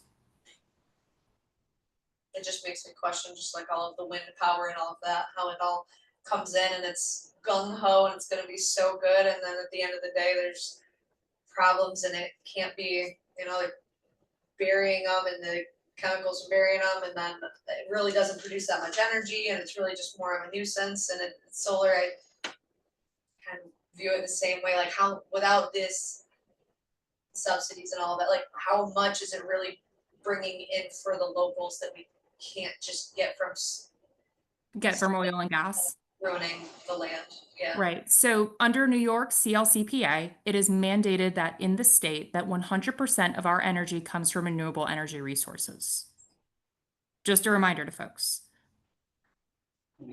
It just makes me question just like all of the wind power and all of that, how it all comes in and it's gung ho and it's gonna be so good, and then at the end of the day, there's problems and it can't be, like burying them and the chemicals are burying them, and then it really doesn't produce that much energy and it's really just more of a nuisance. And solar, I kind of view it the same way, like how, without this subsidies and all that, like how much is it really bringing in for the locals that we can't just get from oil and gas. ruining the land, yeah. Right. So under New York CLCPA, it is mandated that in the state that 100% of our energy comes from renewable energy resources. Just a reminder to folks.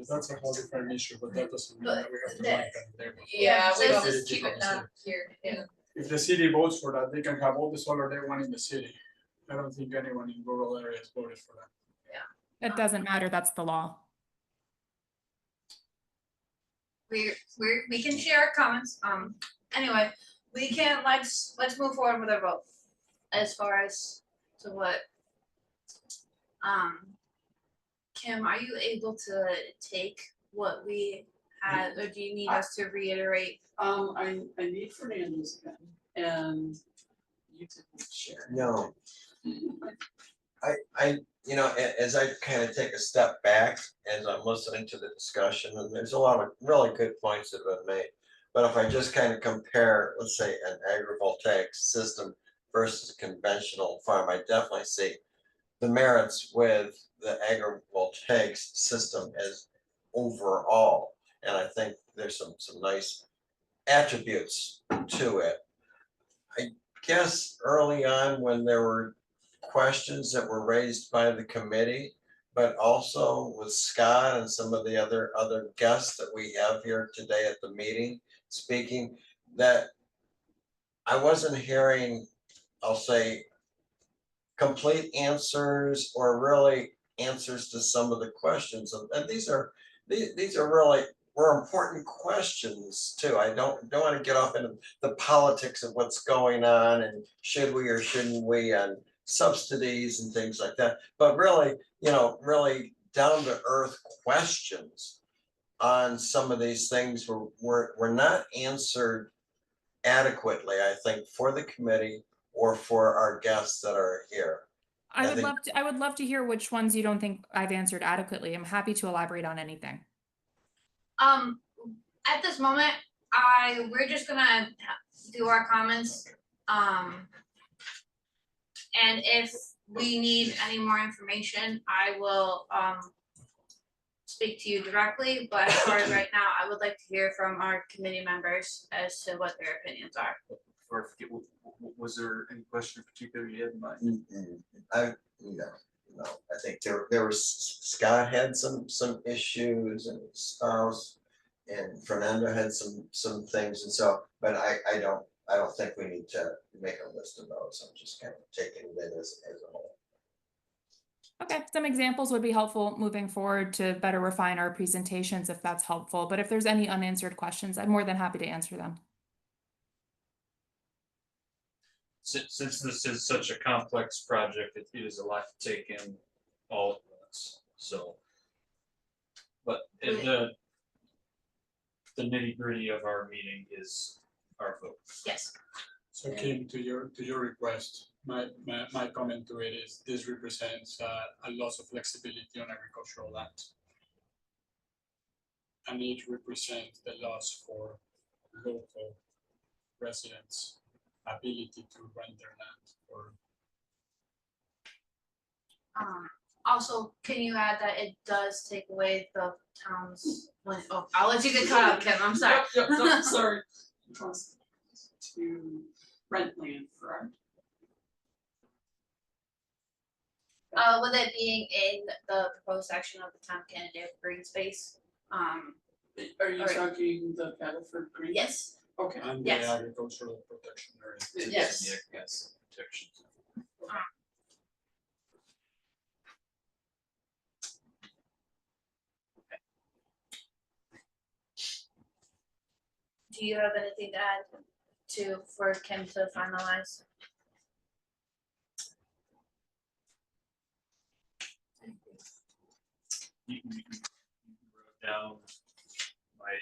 That's a whole different issue, but that doesn't mean that we have to But write that there. Yeah, we So don't it's just keep it down here, yeah. If the city votes for that, they can have all the solar they want in the city. I don't think anyone in rural areas voted for that. It doesn't matter. That's the law. We can share our comments, anyway, let's move forward with our vote. As far as to what. Kim, are you able to take what we had, or do you need us to reiterate? I need Fernando's again, and you can share. No. I, as I kind of take a step back, as I'm listening to the discussion, and there's a lot of really good points that have been made. But if I just kind of compare, let's say, an agrivoltaic system versus a conventional farm, I definitely see the merits with the agrivoltaic system as overall. And I think there's some nice attributes to it. I guess early on when there were questions that were raised by the committee, but also with Scott and some of the other guests that we have here today at the meeting speaking, that I wasn't hearing, I'll say, complete answers or really answers to some of the questions. And these are really were important questions too. I don't want to get off into the politics of what's going on and should we or shouldn't we and subsidies and things like that, but really, really down to earth questions on some of these things were not answered adequately, I think, for the committee or for our guests that are here. I would love to hear which ones you don't think I've answered adequately. I'm happy to elaborate on anything. At this moment, we're just gonna do our comments. And if we need any more information, I will speak to you directly, but as far as right now, I would like to hear from our committee members as to what their opinions are. Before I forget, was there any question in particular you had in mind? No, I think there was, Scott had some issues and his spouse, and Fernando had some things, and so, but I don't think we need to make a list of those. I'm just kind of taking it as a whole. Okay, some examples would be helpful moving forward to better refine our presentations if that's helpful. But if there's any unanswered questions, I'm more than happy to answer them. Since this is such a complex project, it is a lot to take in all at once, so. But the nitty gritty of our meeting is our vote. Yes. So Kim, to your request, my comment to it is this represents a loss of flexibility on agricultural land. And it represents the loss for local residents' ability to rent their land or. Also, can you add that it does take away the town's, I'll let you get caught up, Kim, I'm sorry. Yep, no, sorry. To rent land, correct? With it being in the proposed section of the town candidate green space, Are you Alright. talking the Battleford Green? yes, Okay. And Yes. the agricultural protection area. to get Yes. the yes, protections. Do you have anything to add for Kim to finalize? You wrote down my,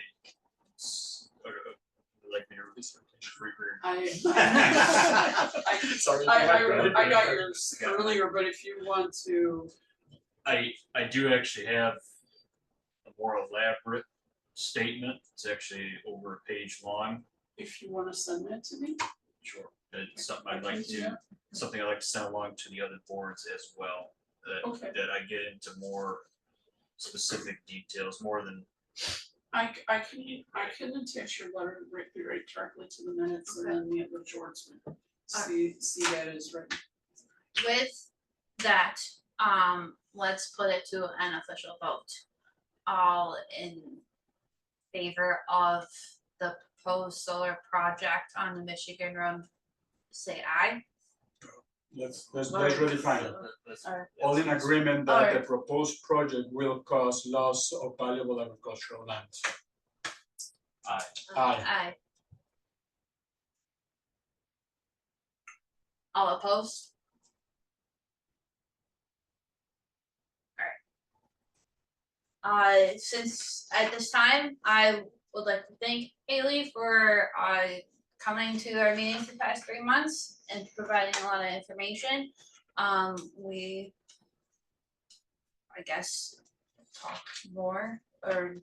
or like me to release it. Sorry. I got yours earlier, but if you want to, I do actually have a more elaborate statement. It's actually over a page long. if you wanna send that to me. Sure. It's something I I'd like can do to, that. something I'd like to send along to the other boards as well. Okay. That I get into more specific details, more than, I can attach your letter right directly to the minutes and then the other shorts. See that as written. With that, let's put it to an official vote. All in favor of the proposed solar project on the Michigan Road, say aye. Let's redefine it. Or- All in agreement that the Alright. proposed project will cause loss of valuable agricultural land. Aye. Aye. Aye. All opposed? Alright. Since at this time, I would like to thank Haley for coming to our meetings the past 3 months and providing a lot of information. We, I guess, talk more, or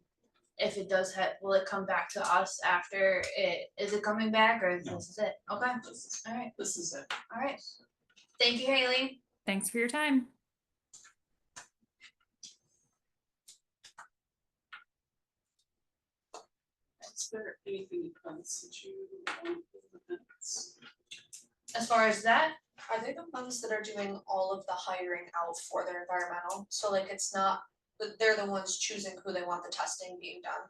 if it does will it come back to us after it, is it coming back, or No. this is it? Okay, This alright, is it. alright. Thank you, Haley. Thanks for your time. Is there anything else that you want in the minutes? As far as that, Are they the ones that are doing all of the hiring out for their environmental? So like it's not, but they're the ones choosing who they want the testing being done.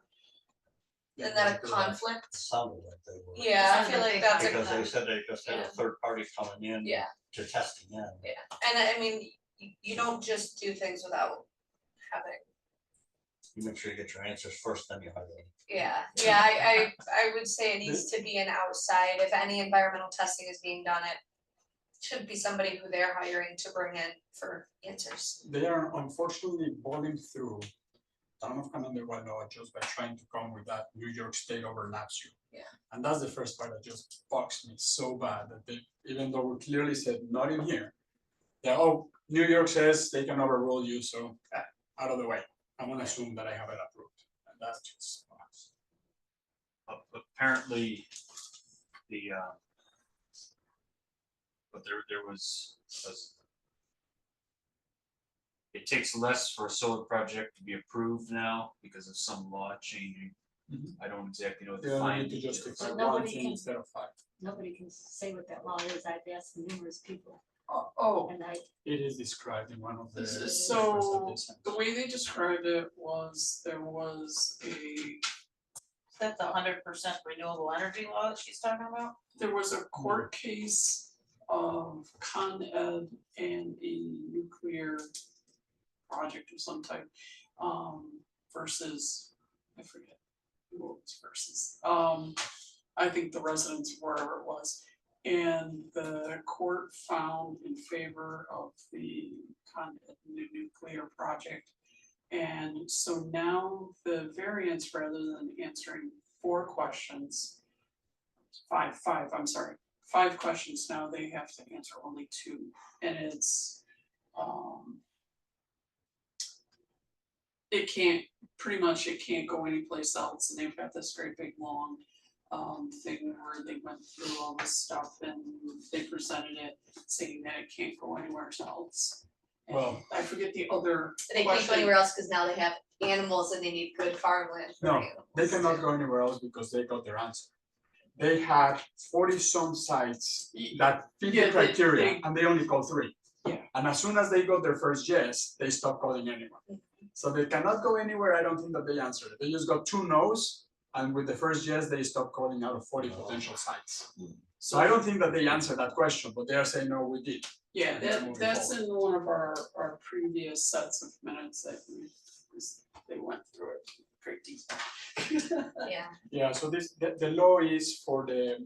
Isn't that a conflict? Sounded like they were. Yeah, I feel like that's a. Because they said they just had a Yeah. third party coming in. Yeah. To testing in. And I mean, you don't just do things without having, You make sure you get your answers first, then you hire them. yeah, I would say it needs to be an outside, if any environmental testing is being done, it should be somebody who they're hiring to bring in for answers. They are unfortunately burning through town of Canandaigua just by trying to come with that New York State overlaps you. Yeah. And that's the first part that just bugs me so bad that they, even though we clearly said not in here, that, oh, New York says they can overrule you, so out of the way. I'm gonna assume that I have it approved, and that's just. apparently the, but there was, it takes less for a solar project to be approved now because of some law changing. Mhm. I don't exactly know what They the only fine need to is. justify But one nobody thing can- instead of five. Nobody can say what that law is, I've asked numerous people, Oh, and It is described in one of the. so papers that they sent. the way they described it was there was a Is that the 100% renewable energy law that she's talking about? there was a court case of Con Ed and a nuclear project of some type, versus, I forget who it was versus. I think the residents, wherever it was, and the court found in favor of the Con Ed nuclear project. And so now the variance, rather than answering 4 questions, five questions, now they have to answer only 2, and it's, it can't, pretty much it can't go anyplace else, and they've got this great big long thing where they went through all this stuff and they presented it saying that it can't go anywhere else. And Well- I forget the other They can't go question. anywhere else because now they have animals and they need good farmland for No, animals. They cannot go anywhere else because they got their answer. They had 40-some sites that fit Yeah, the criteria they- and they only called 3. Yeah. And as soon as they got their first yes, they stopped calling anyone. So they cannot go anywhere. I don't think that they answered it. They just got 2 no's And with the first yes, they stopped calling out of 40 potential sites. So I don't think that they answered that question, but they are saying, no, we did. Yeah, It's moving that's in one of our previous sets of minutes that they went through it pretty deep. Yeah. Yeah, so the law is for the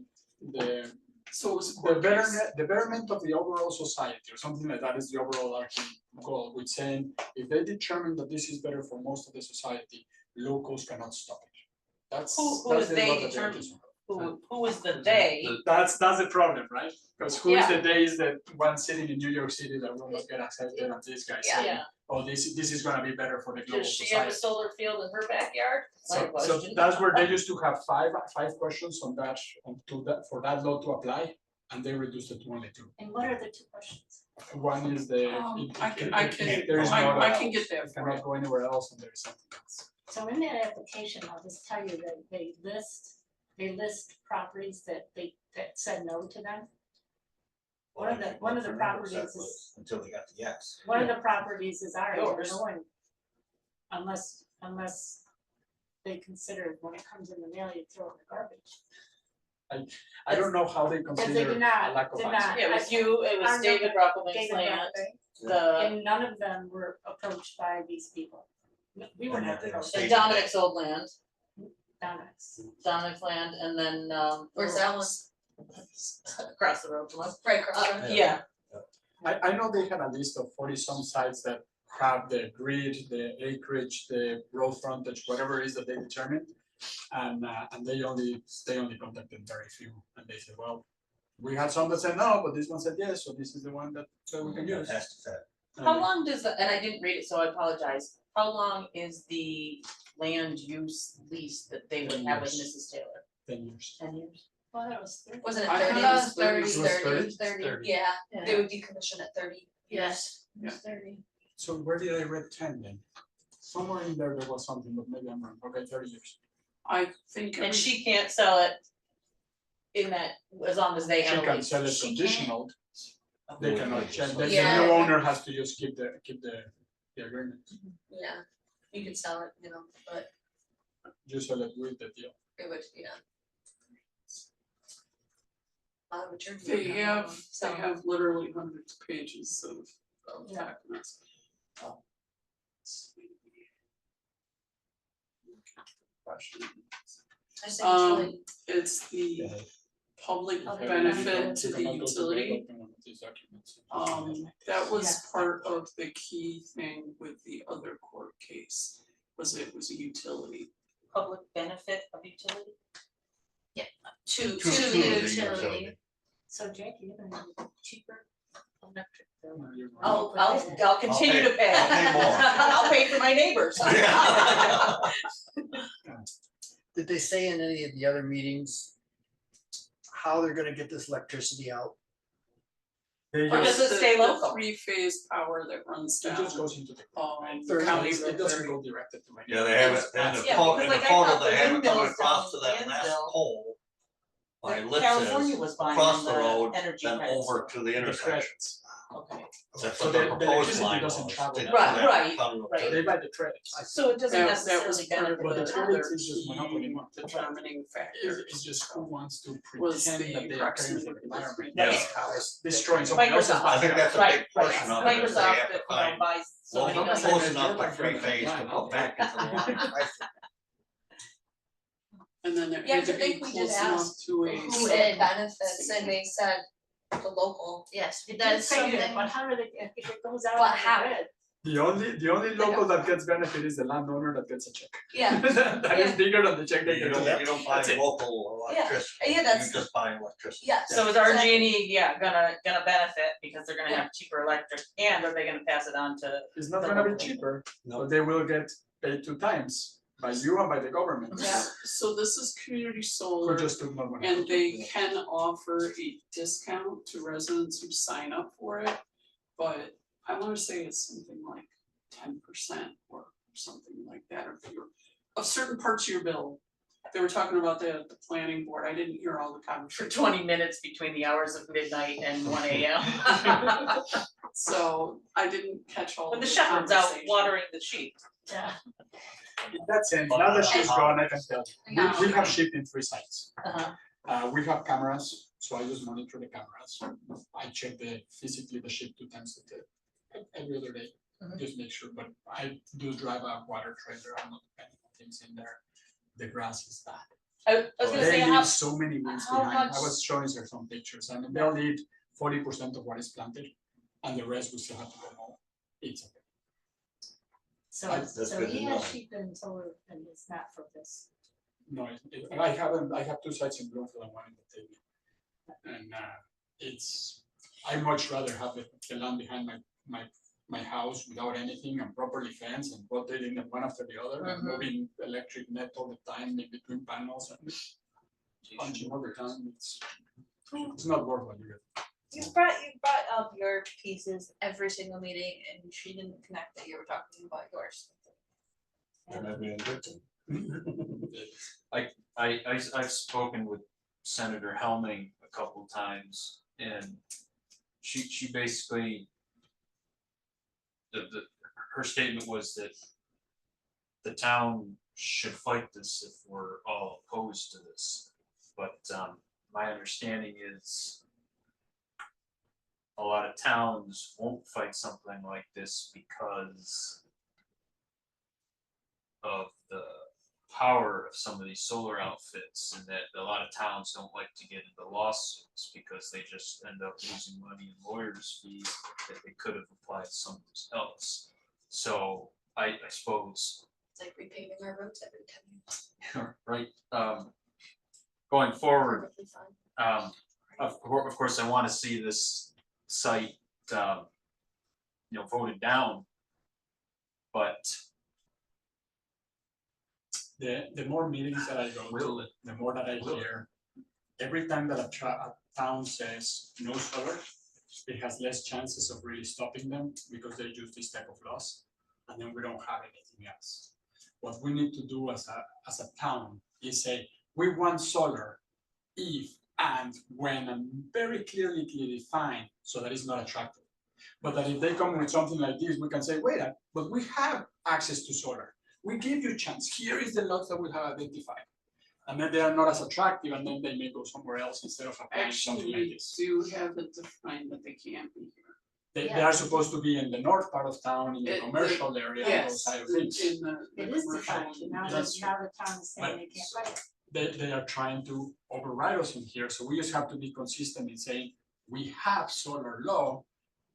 So it was a the court case. betterment of the overall society or something like that is the overall arching goal, with saying if they determine that this is better for most of the society, locals cannot stop it. That's Who is the they law that they're determine? using. Who is the they? That's the problem, right? Because who is Yeah. the day is that one sitting in New York City that will not get accepted, and this guy saying, Yeah. oh, this is gonna be better for the global Does she have a society. solar field in her backyard? My So question. that's where they used to have five questions on that, for that law to apply, and they reduced it to only 2. And what are the 2 questions? One is the. I can there is I nowhere can else. get that You for cannot you. go anywhere else, and there is something else. So in that application, I'll just tell you that they list properties that said no to them. One of the properties is, Until they got the yes. one of the properties is ours, Yours. no one. Unless they consider when it comes in the mail, you throw it in the garbage. I don't know how they Because they consider did a not, lack of did answer. not. Yeah, it was you, it I was remember David Rockleman's David land, Rockman, the, And none of them were approached by these people. We were And not they were approached, and stated Dominic's old land, Dominic's. land, and then, Where's that one? across the road from us. Right across the road. Yeah, I know they had a list of 40-some sites that have the grid, the acreage, the road frontage, whatever it is that they determined. And they only contacted very few, and they said, well, we had some that said no, but this one said yes, so this is the one that we can use. Has to fit. how long does the, and I didn't read it, so I apologize, how long is the land use lease that they would 10 have with years. Mrs. Taylor? 10 years. 10 years? Well, that was 30. Wasn't it I 30? thought it was 30, 30. 30, 30. yeah, Yeah. they would decommission at 30. Yes. Yeah. 30. So where did I read 10 then? Somewhere in there was something, but maybe I'm wrong. Okay, 30 years. I think. And she can't sell it in that, as long as they She have a can lease. sell it She conditional. They cannot change. The Yeah. new owner has to just keep the agreement. Yeah, you could sell it, you know, but You sell it with the deal. it would, yeah. Would your They view have, on they selling? have literally hundreds of pages of Yeah. documents. Question. I think it's really, It's the public Public benefit to You the cannot go to utility. development of these documents. That was Yeah. part of the key thing with the other court case, was it was a utility. Public benefit of utility? to To the the utility. So Jackie, you're gonna have a cheaper electric bill. No, you're right. I'll continue to pay. I'll pay more. I'll pay for my neighbors. Did they say in any of the other meetings how they're gonna get this electricity out? They Or just- does it stay local? The three-phase power that runs It down. just goes into the. Thirty counties, Road it doesn't 30. go directed to any. Yeah, they have it, and the Yeah, photo, because and the like I photo, thought they the have it coming windmills across to down that last Lansdale, pole. By that Litz's, California was buying across the the road, energy then credits. over to the The intersection. credits. Okay, That's So what the the proposed electricity line doesn't was. travel. to Right, that right, tunnel right. to They the- buy the credits. so it doesn't That necessarily was part benefit of But the the the credits other is just monopoly key money. determining factor. It's just who wants to Was pretend the that they are paying proximity for the environment. Yeah. Yes, destroying someone else's. Microsoft. I think that's a big Right, portion of it, is they Microsoft, have to that, find buys so many local, million. close enough to three phase to put back into the line. And then it Yeah, had to I be think we did close enough ask to a. Who it benefits, and they said the local. Yes, It that's does say that, something. but how did it, if it goes out But on how? the grid? The only local that gets benefit is the landowner that gets a check. Yeah, That is bigger than the check they You get. don't buy That's it. local Yeah. electricity, Yeah, that's- you just buy electricity. yes. So is RG&E, yeah, gonna benefit because they're gonna have cheaper electric, and are they gonna pass it on to? It's not the gonna be local? cheaper, No. but they will get paid 2 times by you and by the government. Yeah. So this is community Who solar. just took more money. And they can offer a discount to residents who sign up for it, but I wanna say it's something like 10% or something like that of certain parts of your bill. They were talking about that at the planning board, I didn't hear all the For conversation. 20 minutes between the hours of midnight and 1 AM. So I didn't catch all When of the the shepherd's out conversation. watering the sheep. Yeah. In that sense, now that she's gone, I can tell you, Yeah. we have shipped in 3 sites. Uh-huh. We have cameras, so I just monitor the cameras. I check physically the ship 2 times a day, every other day, just make sure, but I do drive a water trailer, I'm not putting things in there. The grass is bad. I was gonna say, They how, leave so many weeds how behind. I much- was showing her some pictures, and they'll leave 40% of what is planted, and the rest we still have to go home. It's okay. So, That's so good he to has know. sheep and solar and it's not for this. No, I have 2 sites in Bloomfield and 1 in Batavia. And I much rather have the land behind my house without anything and properly fenced and rotating them one after the other and moving electric net all the time in between panels and punching over time. It's not worth what you get. You brought up your pieces every single meeting and she didn't connect that you were talking about yours. That might be a good thing. I've spoken with Senator Helming a couple times, and she basically, her statement was that the town should fight this if we're all opposed to this. But my understanding is a lot of towns won't fight something like this because of the power of some of these solar outfits, and that a lot of towns don't like to get into lawsuits because they just end up losing money in lawyers' fees that they could have applied something else. So I suppose, It's like repaving our roads every 10 years. right, going forward, Perfectly fine. of course, I wanna see this site, voted down. But The more meetings that I go to, the more that I hear, every time that a town says no solar, it has less chances of really stopping them because they use this type of laws, and then we don't have anything else. What we need to do as a town is say, we want solar if and when, and very clearly defined, so that it's not attractive. But that if they come with something like this, we can say, wait, but we have access to solar. We give you a chance. Here is the lots that we have identified. And then they are not as attractive, and then they may go somewhere else instead of applying something like Actually, this. do have it defined that they can't be here. They are supposed to be in the north part of town, in the It- commercial area, and those Yes, side of in things. the It is commercial. defined, now That's the town is saying they can't But- fight it. They are trying to override us in here, so we just have to be consistent in saying, we have solar law,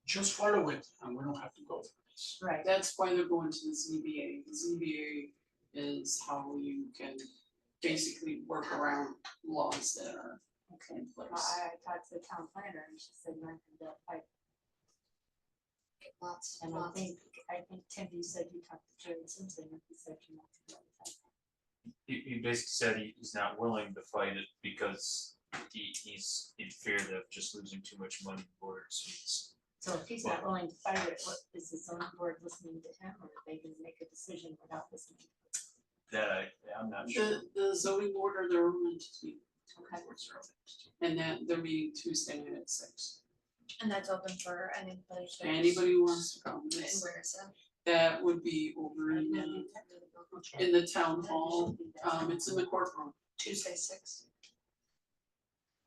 just follow it, and we don't have to go through this. Right. That's why they're going to the ZBA. The ZBA is how you can basically work around laws that are in place. I talked to the town planner and she said, no, they'll fight. Lots, And I lots. think, Tim, you said you talked to Jerry Simpson, and he said you want to go fight. he basically said he's not willing to fight it because he's in fear of just losing too much money in lawyers' fees. So if he's not willing to fight it, what is the zoning board listening to him, or are they gonna make a decision without listening? That I'm not sure. The zoning board are their own entity. Okay. And that they're meeting Tuesday night at 6. And that's open for anybody. to- Anybody who wants to come, And it's- where is that? that would be over in the town hall, it's in the courtroom. Tuesday 6.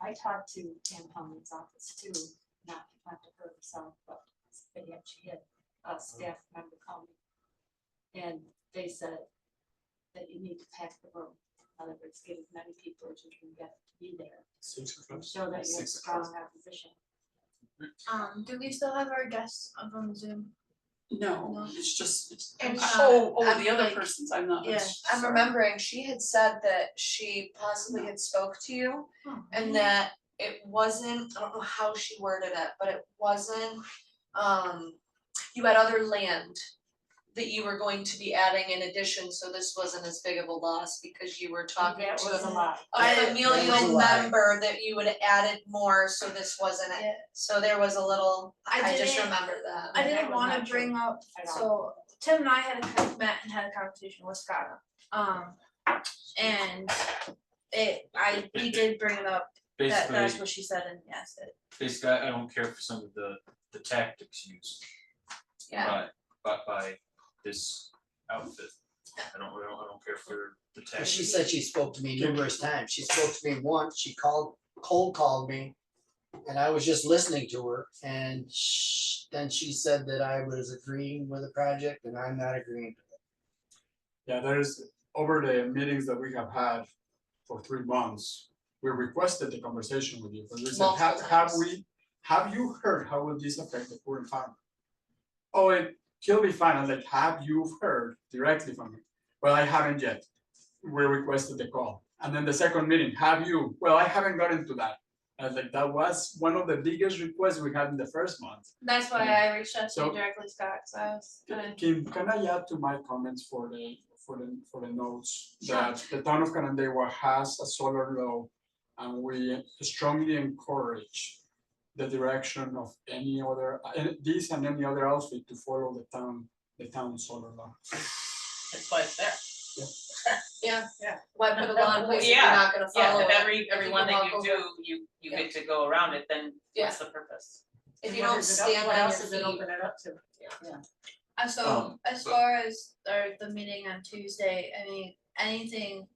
I talked to Pam Hellman's office too, not to her herself, but yeah, she had a staff member call me. And they said that you need to pack the room, in other words, get as many people as you can get to be there, 6 o'clock. show that you have 6 o'clock. strong opposition. Do we still have our guests up on Zoom? No, No. it's just, And, the I'm other like- person's, I'm not. Yeah, I'm sorry. remembering she had said that she possibly had spoke to you and that it wasn't, I don't know how she worded it, but it wasn't, you had other land that you were going to be adding in addition, so this wasn't as big of a loss because you were talking That was a to lot. a That was familial a lie. member that you had added more, so this wasn't it. Yeah. So there was a little, I I just didn't- remember that. I That didn't was wanna not bring true up, at all. so Tim and I met and had a conversation with Scott. And we did bring it up, that's Basically, what she said, and yes, I don't care for some of the tactics used Yeah, by this outfit. I don't care for the But tax. she said she spoke to me numerous times. She spoke to me once, she cold called me. And I was just listening to her and then she said that I was agreeing with the project and I'm not agreeing. Yeah, there's, over the meetings that we have had for 3 months, we requested the conversation with you, because we said, Multiple have you heard how will this affect the poor and farmer? Oh, he'll be fine. I was like, have you heard directly from him? Well, I haven't yet. We requested the call. And then the second meeting, have you? Well, I haven't gotten to that. I was like, that was one of the biggest requests we had in the first month. That's why I reached out to So- you directly, Scott, cause I was gonna. Can I add to my comments for the notes? Sure. That the town of Canandaigua has a solar law, and we strongly encourage the direction of any other, this and any other outfit to follow the town solar law. That's why it's there. Yeah, why put a law in place if you're Yeah, not gonna Yeah, follow if it? every you one can that walk you over- do, you get to go around it, then what's the purpose? If And you what don't does it op- stand what on else your does it feet. open it up to? So as but- far as the meeting on Tuesday, I mean, anything,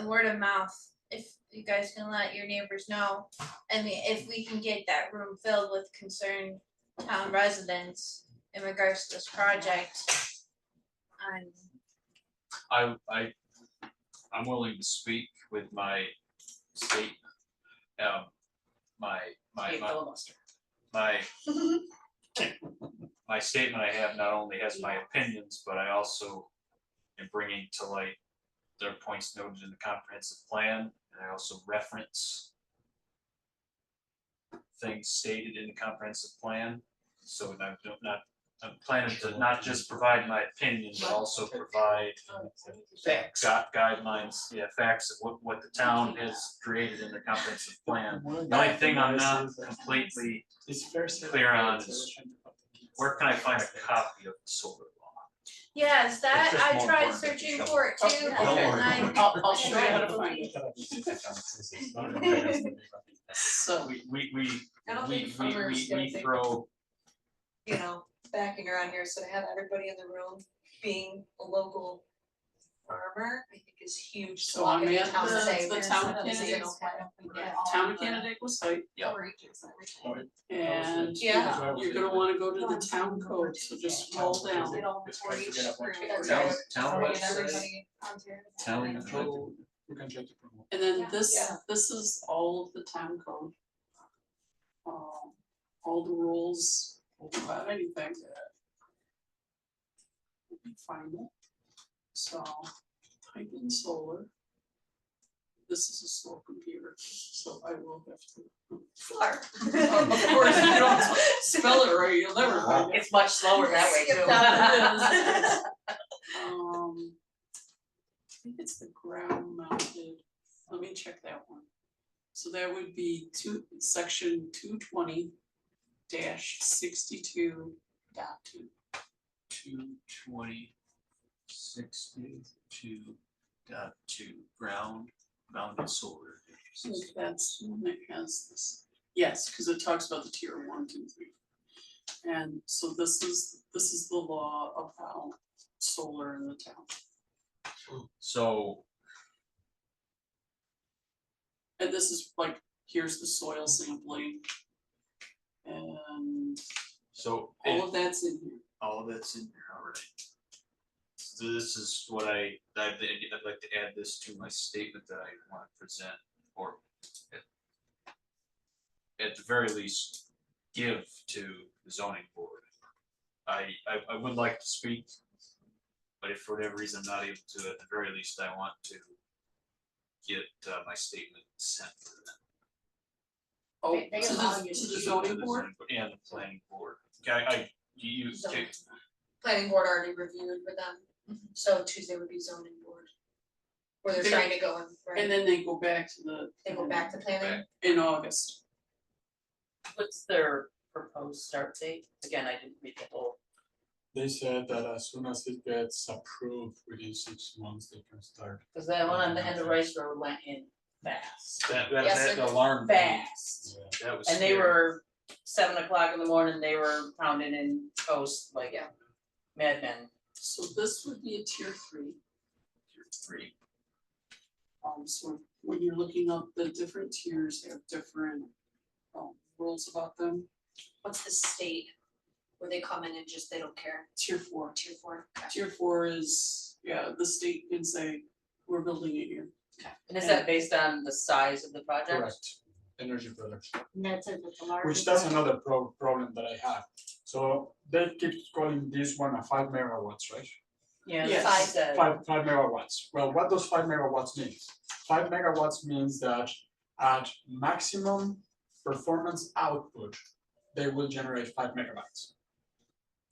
word of mouth, if you guys can let your neighbors know. I mean, if we can get that room filled with concerned town residents in regards to this project. I'm willing to speak with my state, my Filibuster. my my statement I have not only has my opinions, but I also am bringing to light their points noted in the comprehensive plan, and I also reference things stated in the comprehensive plan. So I'm planning to not just provide my opinion, but also provide Facts. guidelines, facts of what the town has created in the comprehensive plan. The only thing I'm not completely clear on is where can I find a copy of the solar law? Yes, that, It's just I more tried important that you searching show for it too, Okay. and I'll show you how to find it. So I don't think farmers get a we big- throw, You know, backing around here, so to have everybody in the room being a local farmer, I think is huge. So I'm Walking at town to say, the "This town is candidate, okay." town of Canandaigua site, Yeah. and Yeah. you're gonna wanna go to the town code, so just scroll down. That's Town- right. town So we get website. everybody onto here. town code, We can try to promote. And then Yeah. this is all of the town code. All the rules about anything. Let me find it. So type in solar. This is a slow computer, so I will have to. Smart. Of course, if you don't spell it right, you'll never find it. It's much slower that way Skip too. that. I think it's the ground mounted, let me check that one. So that would be section 220 62.2. 220.62.2 ground mounted solar. I think that's one that has this, yes, because it talks about the tier 1, 2, 3. And so this is the law about solar in the town. So, And this is like, here's the soil sampling. And so all of that's in here. all of it's in here already. So this is what I'd like to add this to my statement that I want to present, or at the very least, give to the zoning board. I would like to speak, but if for whatever reason I'm not able to, at the very least, I want to get my statement sent to them. Oh, They to allow the, you to to the do zoning board? And the planning board. Okay, you, Zoning. Planning board already reviewed with them, so Tuesday would be zoning board. Where they're They- trying to go in, And right, then they go back to the. they go back to planning, In August. What's their proposed start date? Again, I didn't read the whole. They said that as soon as it gets approved within 6 months, they can start. Cause that one on the end of Rice Road went in fast, Yes, that it- alarmed me. fast. That was And they scary. were 7 o'clock in the morning, they were pounding in toast like Yeah. madmen. So this would be a tier 3. 3. So when you're looking up the different tiers, they have different rules about them. What's the state where they come in and just, they don't care? Tier 4. Tier 4, okay. Tier 4 is, yeah, the state can say, we're building it here. And is that based on the size of the project? Correct, energy production. And that's at the largest. Which that's another problem that I have. So they keep calling this one a 5 megawatts, right? Yeah, Yes. that's what it said. 5 megawatts. Well, what does 5 megawatts mean? 5 megawatts means that at maximum performance output, they will generate 5 megabytes.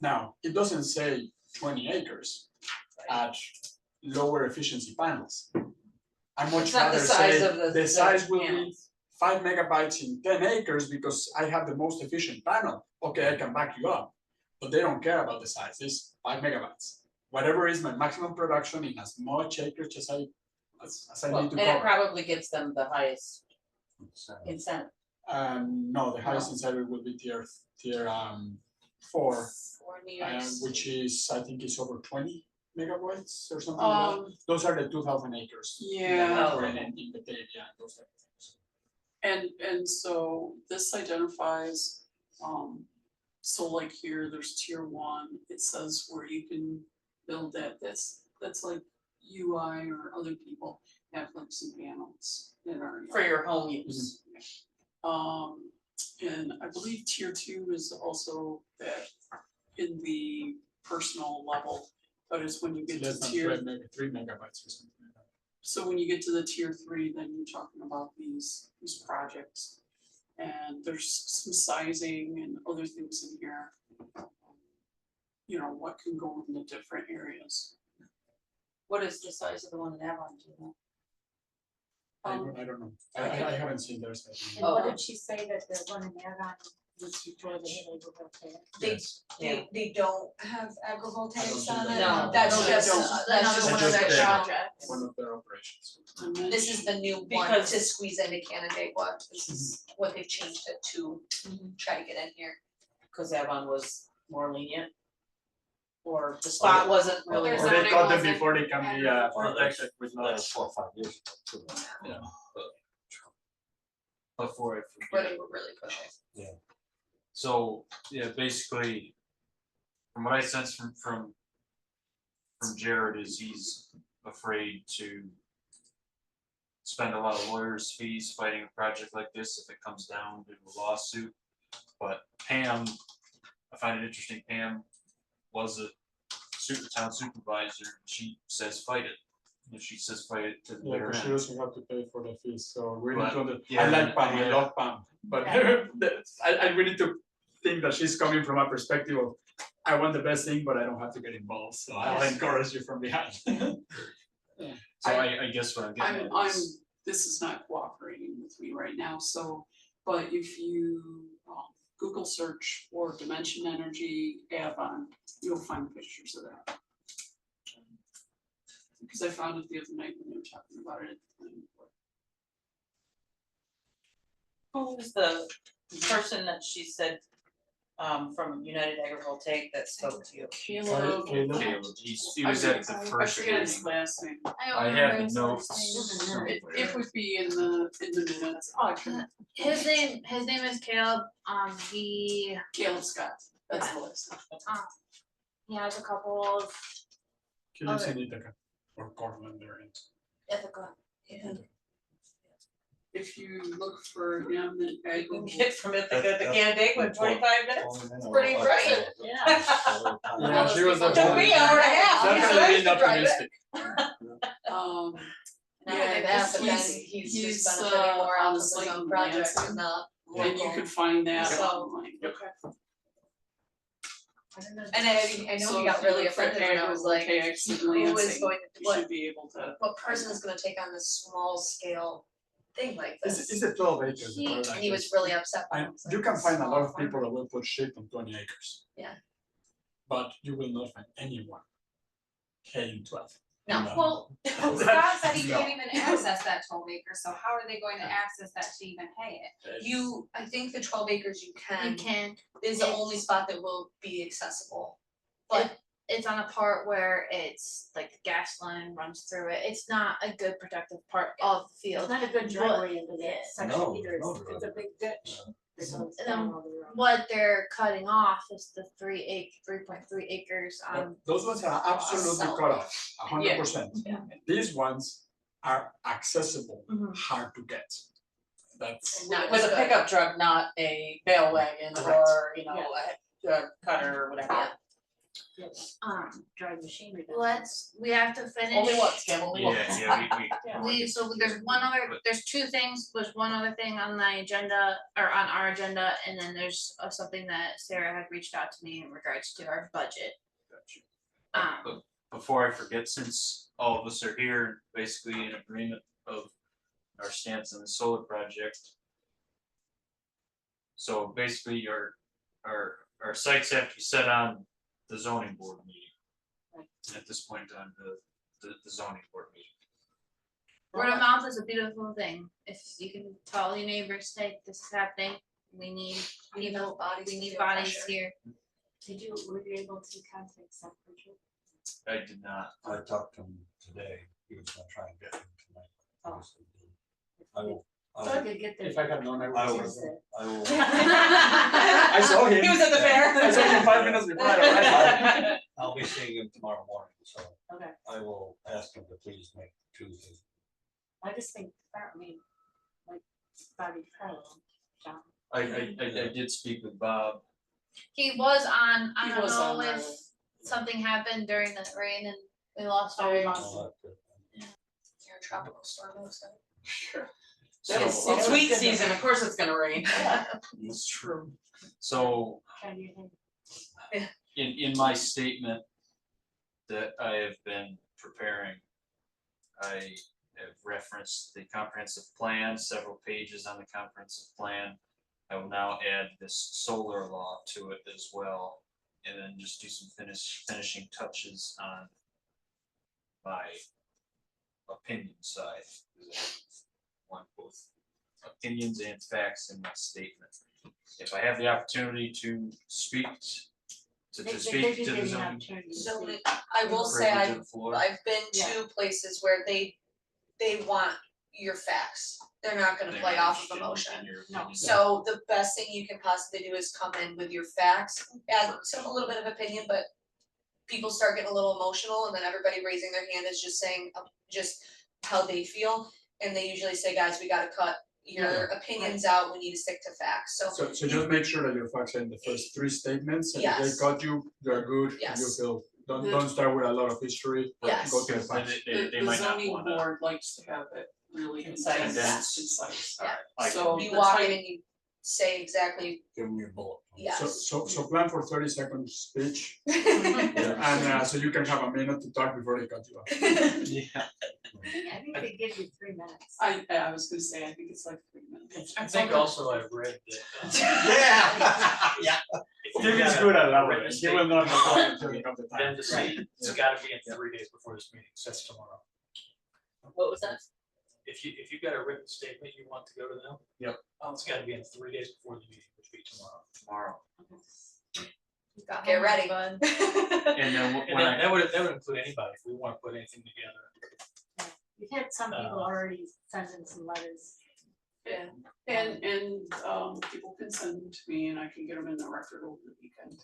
Now, it doesn't say 20 acres at lower efficiency panels. I much It's not the rather size say of the the size will be panels. 5 megabytes in 10 acres because I have the most efficient panel. Okay, I can back you up, but they don't care about the size. It's 5 megabytes. Whatever is my maximum production in as much acreage as I Well, need to and it cover. probably gets them the highest incentive. No, the highest incentive will be tier 4, 4 New York which is, I think is over 20 megabytes or something like that. Those are the 2,000 acres. Yeah. that Oh, are okay. in Batavia and those type of things. And so this identifies, so like here, there's tier 1, it says where you can build that, that's like UI or other people have like some panels that are. For your home use. And I believe tier 2 is also that in the personal level, but it's when you get Less to than tier. 3 megabytes or something like that. So when you get to the tier 3, then you're talking about these projects. And there's some sizing and other things in here. You know, what can go in the different areas. What is the size of the one in Avon, do you know? I don't know. I haven't seen theirs. And what did she say that the one in Avon was before the agrivoltaic? They don't have agrivoltaics on it? No. That's No, they just, don't. that's Another just one one of of their their projects. One of their operations. And then This is the new one Because- to squeeze into Canandaigua. This is what they've changed it to try to get in here. Cause Avon was more lenient? Or the spot wasn't really. there's Or they zoning cut them wasn't before they can be Or protected with That laws. was 4 or 5 years ago. too. Yeah. Before I Where forget. they were really pushing. So, yeah, basically, from what I sense from Jared is he's afraid to spend a lot of lawyers' fees fighting a project like this if it comes down to a lawsuit. But Pam, I find it interesting, Pam was a town supervisor, she says fight it. If she says fight it to the Yeah, bitter because she end. doesn't have to pay for the fees, so we need But, to, I yeah, like Pam, I yeah. love Pam, but I really need to think that she's coming from a perspective of, I want the best thing, but I don't have to get involved, so I'll encourage you from behind. So I guess what I'm getting at is. this is not cooperating with me right now, so, but if you Google search for Dimension Energy Avon, you'll find pictures of that. Because I found it the other night when they were talking about it at the planning board. Who's the person that she said, from United Agrivoltaic that spoke to you? Caleb. Caleb, he was at the I first forget his meeting. last name. I have the notes. It would be in the minutes. Oh, I can, His name is Caleb, Caleb Scott, that's the last name. he has a couple of Can you send it again? Or Cortland there and. Ithaca. If you look for him, then I You can Google. get from Ithaca to Canandaigua in 25 minutes? Pretty great. Yeah. Yeah, she was Took Took me an hour and a half. definitely being Drive it. optimistic. Um, Not Yeah, only that, 'cause but then he's- he's he's, just benefiting more on off the of his site own in project Lansing. and not and you local. can find that So- online. And I know So he got if you really look for offended when I was like, agrivoltaics in who is Lansing, going to, you should be able to. what person is gonna take on this small scale thing like this? It's a 12 acres. He- right? And he was really upset. when I And was like, you can find a lot of small people that will put shit on 20 acres. Yeah. But you will not find anyone paying 12. No. Well, That's- Scott said he no. can't even access that 12 acres, so how are they going to access that to even pay it? You, I think the 12 acres you You can, can, is the only spot that will be accessible. But it's on a part where it's like the gas line runs through it. It's not a good protective part of the field. It's not a good driveway into yeah, that section no, either, no it's a big ditch. that goes And down then all the road. what they're cutting off is the 3.3 acres on. Those ones are absolutely South. cut off, 100%. Yeah. These ones are accessible, Mhm. hard to get. That's, Not with a pickup truck, not a bale wagon Correct. or, you know, a cutter or whatever. Drive machinery. down We have to finish. Only once, Kim, only once. There's two things, there's one other thing on the agenda, or on our agenda, and then there's something that Sarah had reached out to me in regards to our budget. But before I forget, since all of us are here, basically in agreement of our stance on the solar project. So basically our sites have to be set on the zoning board meeting. At this point in time, the zoning board meeting. Word of mouth is a beautiful thing. If you can tell your neighbors, hey, this is happening, we need people, we need bodies here. were you able to contact Seth Pritchard? I did not. I talked to him today, he was gonna try and get him tonight. Obviously, I will, So I could get there. if I had known, I I would. will, I will. I saw him. He was at the fair. I saw him 5 minutes before I arrived. I'll be seeing him tomorrow morning, so Okay, I will ask him to please make Tuesday. I just think, I mean, like, Bobby Crowell, John. I did speak with Bob. He was on, I He don't was know on if the- something happened during the rain and we lost Oh, we our. lost I'll have to- Your tropical storm outside. Sure. It's wheat season, of course it's gonna rain. It's true. So Can you think? in my statement that I have been preparing, I have referenced the comprehensive plan, several pages on the comprehensive plan. I will now add this solar law to it as well, and then just do some finishing touches on my opinion side. Because I want both opinions and facts in my statement. If I have the opportunity to speak They speak did to give the you an zoning. opportunity to So speak. I will say privilege of the floor. I've been Yeah. to places where they want your facts. They're not gonna They're play not off of interested in emotion. your No. opinion. So the best thing you can possibly do is come in with your facts, add some, a little bit of opinion, but people start getting a little emotional and then everybody raising their hand is just saying, just how they feel. And they usually say, guys, we gotta cut your opinions out, we need to stick to facts, so. So just make sure that your facts are in the first 3 statements, and if Yes. they got you, you're good, and you Yes. feel, don't start with a lot of history, Yes. go to the Then facts. they The might not zoning wanna. board likes to have it really Concise. concise, concise. Yeah. I So You the walk in type- and you say exactly, Give him your bullet. yes. So plan for 30-second speech, Yeah. and so you can have a minute to talk before they cut you off. Yeah. I think they give you 3 minutes. I was gonna say, I think it's like 3 minutes. I think also I've read that. Yeah. Steve is good at that, Written he will not know until it comes the time. Then to see, it's gotta be in 3 days before this meeting, so that's tomorrow. What was that? If you've got a written statement you want to go to them. Yep. It's gotta be in 3 days before the meeting, which will be tomorrow. Get ready. And then And when that I, would include anybody, if we wanna put anything together. We've had some people already send in some letters. Yeah, and people can send them to me and I can get them in the record over the weekend.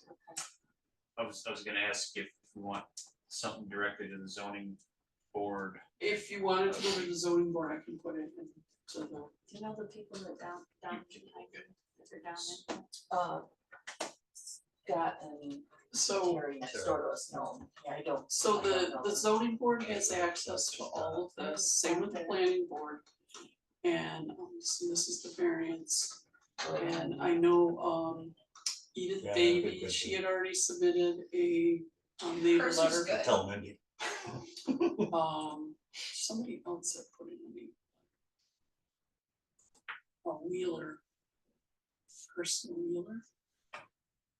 I was gonna ask if we want something directly to the zoning board. If you wanted to go to the zoning board, I can put it into the, Do you know the people that down behind you, that are down there? Scott and So, Terry next door to us, no, yeah, I don't. so I don't know. the zoning board has access to all of this, same with the planning board. And so this is the variance, and I know Edith Yeah, Davy, good. she had already submitted a neighbor Hers letter. was good. Tell Mindy. Somebody else had put in a name. Wheeler. Kirsten Wheeler.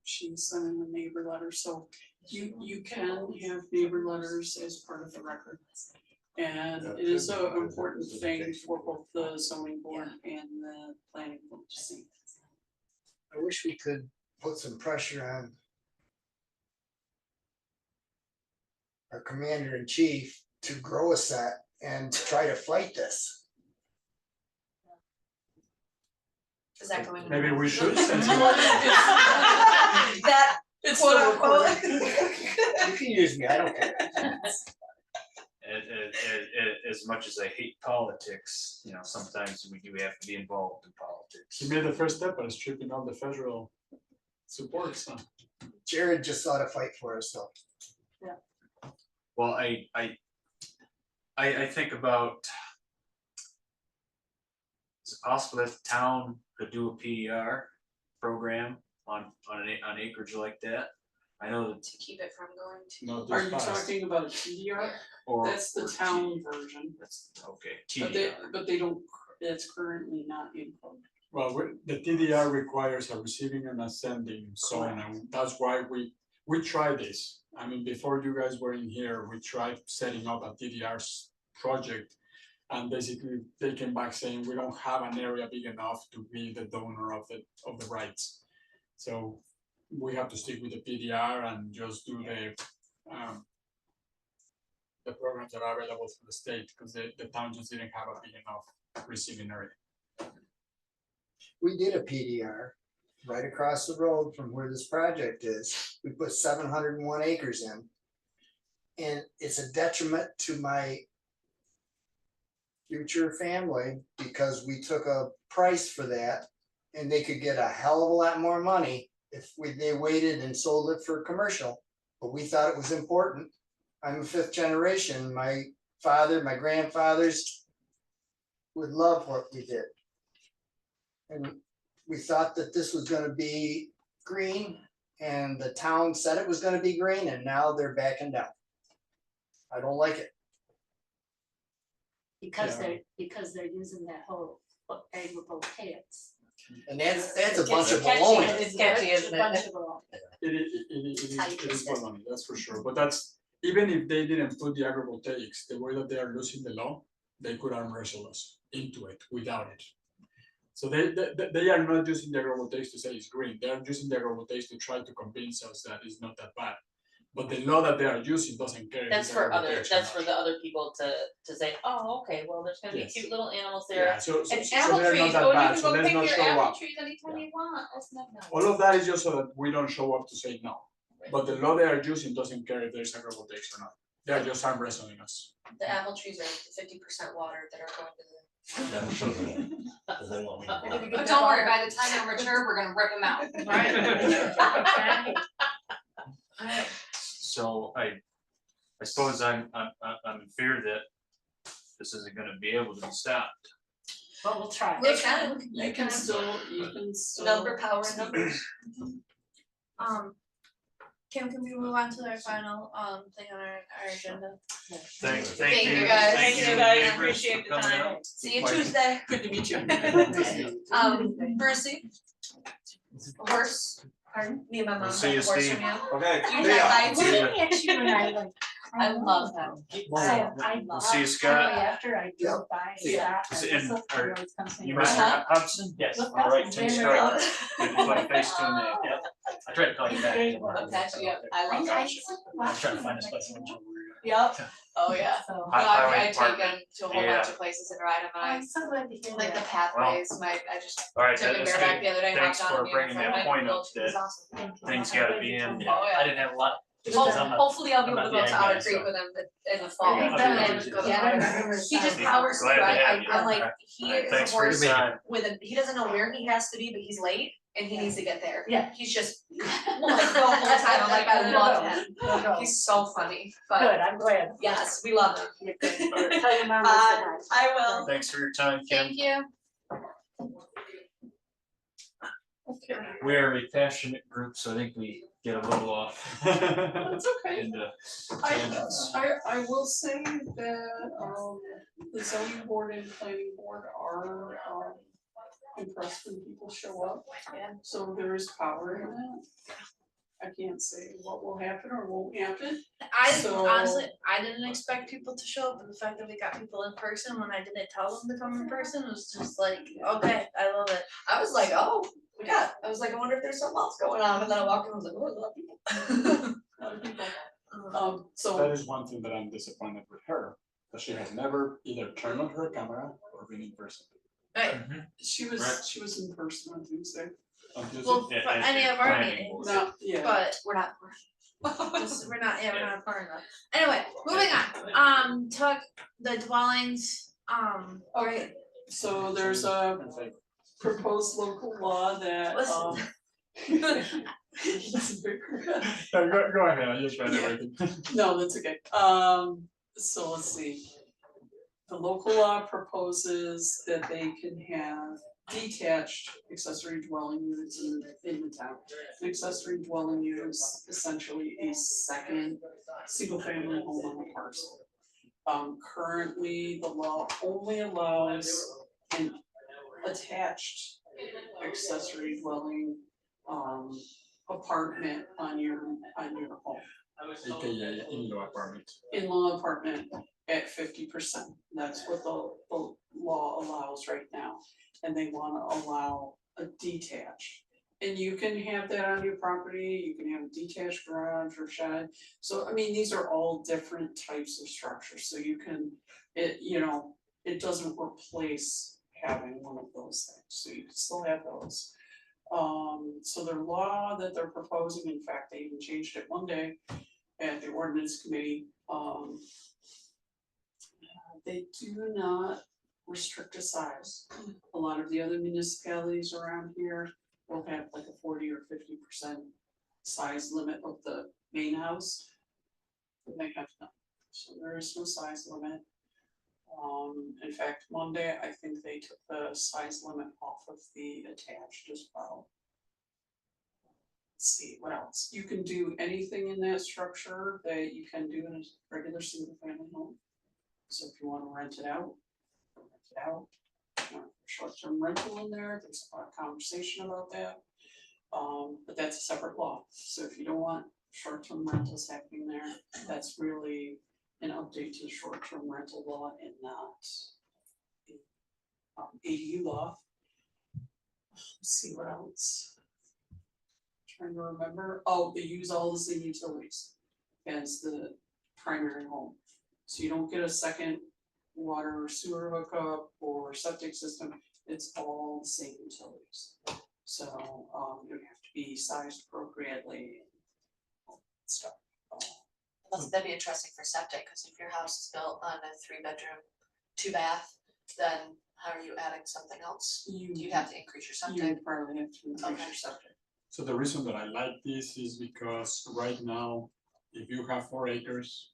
She sent in a neighbor letter, so you can have neighbor letters as part of the record. And it is a important thing for both the zoning board and the planning board to see. I wish we could put some pressure on our commander in chief to grow a set and try to fight this. Is that going? Maybe we should send That It's quote still unquote. You can use me, I don't care. As much as I hate politics, you know, sometimes we do have to be involved in politics. He made the first step by stripping all the federal support, so. Jared just ought to fight for us though. Well, I think about. Is it possible that the town could do a PDR program on acreage like that? I know that. To keep it from going to. Not Are this you fast. talking about a TDR? Or. That's the or town T- version, That's, okay, but they don't, it's currently not in code. Well, the TDR requires a receiving and ascending zone, and that's why we tried this. I mean, before you guys were in here, we tried setting up a TDR project. And basically, they came back saying, we don't have an area big enough to be the donor of the rights. So we have to stick with the PDR and just do the programs that are available through the state, because the town just didn't have a big enough receiving area. We did a PDR right across the road from where this project is. We put 701 acres in. And it's a detriment to my future family because we took a price for that and they could get a hell of a lot more money if they waited and sold it for commercial. But we thought it was important. I'm a fifth generation. My father, my grandfathers would love what we did. And we thought that this was gonna be green and the town said it was gonna be green and now they're backing down. I don't like it. Because Yeah. they're using that whole agrivoltaics. And that's a bunch of It's catchy, baloney. It's catchy, it's a isn't it? bunch of baloney. It is baloney, that's for sure, but that's, even if they didn't put the agrivoltaics, the way that they are losing the law, they could arm wrestle us into it without it. So they are not using the agrivoltaics to say it's green, they are using the agrivoltaics to try to convince us that it's not that bad. But the law that they are using doesn't care. if That's it's for agrivoltaics or that's not. for the other people to say, oh, okay, well, there's gonna be Yes. cute little animals Yeah, there. so And so apple they're trees, not that oh, you bad, can so go let's pick not your show apple up. trees anytime you want, that's not nice. All of that is just so that we don't show up to say no. But the law they are using doesn't care if there's agrivoltaics or not. They are just arm wrestling us. The apple trees are 50% water that are going to the. But don't worry, by the time they're mature, we're gonna rip them out. So I suppose I'm in fear that this isn't gonna be able to be stopped. But we'll try. They can, You can still. number power and numbers. Kim, can we move on to our final thing on our agenda? Thank Thank you. you, guys. Thank you, guys, appreciate the time. See you Tuesday. Good to meet you. Brucey. Horse, pardon, me and my mom got See you, the horse Steve. from you. Okay. You said hi See to ya. me. Actually, when I like. I love them. I We'll see you, Scott. After I drove by. Yeah. Scott, Is it I in- just or always comes to You me. Mr. Uh-huh. Hudson? Yes. Look, All right, that's Tim very Scott. good. Good to put a face to a name. Yep. I tried to call you back. Great didn't work. work. I'll catch you up. I love I them. I'm trying to find a special one. Yep. Oh, yeah. So, No, Highway I take them department. to a whole Yeah. bunch of places and ride them and I'm so glad to hear I, like the that. pathways, I just All right, took a that's bareback good. the other day, Thanks hopped on for me and bringing my that friend point went, up it was that awesome. Thank you. things I'm gotta glad be you in. told me. Oh, yeah. I didn't have a lot. Just Ho- 'cause I'm not- Hopefully I'll be I'm able to not go the to ag guy, Otter Creek so- with him in the fall. Yeah, And definitely. go to Yeah, I Otter. remember He just that. powers through, Glad to have you. I'm like, All he right, is a thanks for your horse time. with a, he doesn't know where he has to be, but he's late and he needs to get there. Yeah. He's just, like, the whole time, I'm like, I love him. No. He's so funny, Good, but I'm glad. yes, we love him. You're good. Tell your mom I said hi. I will. Thanks for your time, Kim. Thank you. We are a passionate group, so I think we get a little off That's okay. into I, tangents. I will say that, the zoning board and planning board are, impressed when people show up. And so there is power in that. I can't say what will happen or won't happen. So- Honestly, I didn't expect people to show up, and the fact that we got people in person when I didn't tell them to come in person was just like, okay, I love it. I was like, oh, I was like, I wonder if there's something else going on, and then I walked in, I was like, oh, a lot of people. A lot of people. That So, is one thing that I'm disappointed with her, that she has never either turned on her camera or been in person. Right, she Right. was in person on Tuesday. On Tuesday. well, for Yeah, at any the of our planning meetings, board. No, yeah. but We're not. just, we're not a part of that. Anyway, moving on, talk the dwellings, Okay, so there's a proposed local law that, Go ahead, I just read Yeah. everything. No, that's okay. So let's see. The local law proposes that they can have detached accessory dwelling units in the town. An accessory dwelling unit is essentially a second single-family home on a parcel. Currently, the law only allows an attached accessory dwelling, apartment on your home. AKA in-law apartment. In-law apartment at 50%. That's what the law allows right now. And they wanna allow a detached. And you can have that on your property, you can have a detached garage or shed. So, I mean, these are all different types of structures, so you can, it doesn't replace having one of those things, so you can still have those. So their law that they're proposing, in fact, they even changed it one day at the ordinance committee, they do not restrict a size. A lot of the other municipalities around here will have like a 40 or 50% size limit of the main house. But they have none, so there is no size limit. In fact, one day I think they took the size limit off of the attached as well. Let's see, what else? You can do anything in that structure that you can do in a regular single family home. So if you wanna rent it out, rent it out. If you want short-term rental in there, there's a lot of conversation about that. But that's a separate law, so if you don't want short-term rentals happening there, that's really an update to the short-term rental law and not the ADU law. Let's see what else. Trying to remember, they use all the same utilities as the primary home. So you don't get a second water or sewer hookup or septic system, it's all the same utilities. So, you have to be sized appropriately and stuff. That'd be interesting for septic, cause if your house is built on a 3-bedroom, 2-bath, then how are you adding something else? Do you have to increase your You septic? probably have to increase Okay. your septic. So the reason that I like this is because right now, if you have 4 acres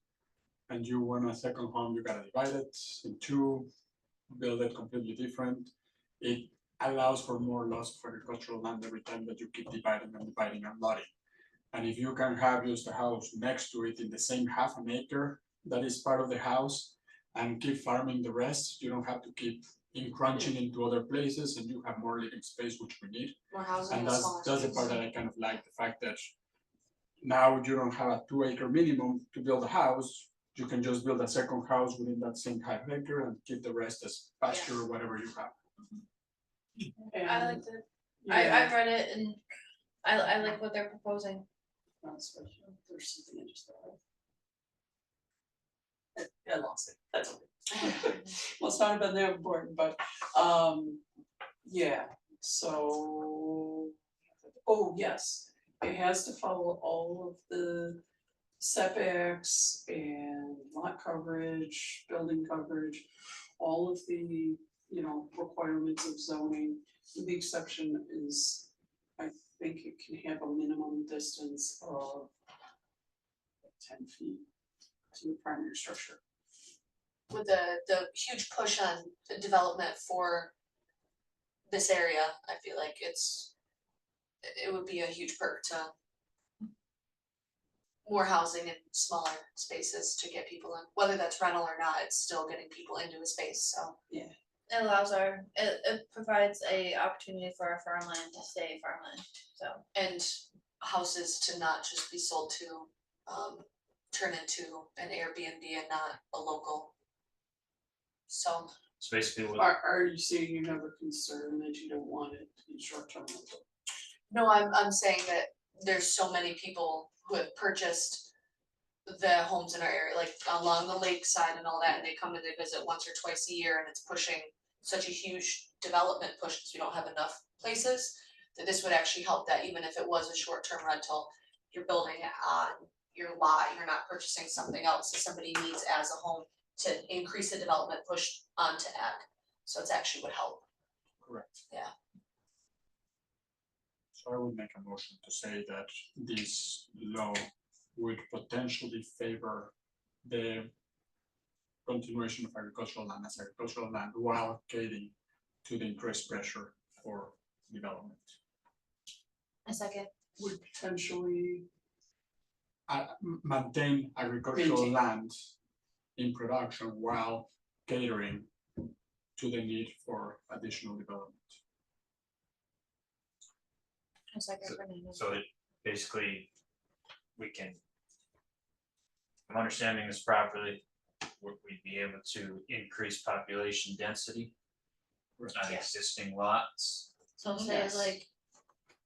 and you want a second home, you gotta divide it in 2, build it completely different. It allows for more loss of agricultural land every time that you keep dividing and lotting. And if you can have just a house next to it in the same half an acre that is part of the house and keep farming the rest, you don't have to keep encroaching into other places and you have more living space, which we need. More housing And and smaller that's the space. part that I kind of like, the fact that now you don't have a 2-acre minimum to build a house. You can just build a second house within that same half acre and keep the rest as pasture or whatever you have. I liked it, Yeah. I've read it and I like what they're proposing. There's something I just thought of. I lost it, that's okay. Must not have been that important, but, yeah, so. Oh, yes, it has to follow all of the setbacks and lot coverage, building coverage, all of the, requirements of zoning. The exception is, I think it can have a minimum distance of 10 feet to the primary structure. With the huge push on the development for this area, I feel like it would be a huge perk to more housing in smaller spaces to get people in, whether that's rental or not, it's still getting people into a space, so. It allows it provides a opportunity for our farmland to stay farmland, so. And houses to not just be sold to, turn into an Airbnb and not a local. So, It's basically what, Are you saying you have a concern that you don't want it to be short-term rental? no, I'm saying that there's so many people who have purchased the homes in our area, like along the lakeside and all that, and they come and they visit once or twice a year, and it's pushing such a huge development push, because we don't have enough places, that this would actually help that, even if it was a short-term rental, you're building it on your lot, you're not purchasing something else that somebody needs as a home to increase the development push onto ag, so it's actually would help. Correct. Yeah. So I would make a motion to say that this law would potentially favor the continuation of agricultural land as agricultural land while catering to the increased pressure for development. A second. Would potentially, Maintain agricultural Maintain. land in production while catering to the need for additional development. A second for Nina. So it basically, we can. If I'm understanding this properly, we'd be able to increase population density on Yes. existing lots. So say Yes. like,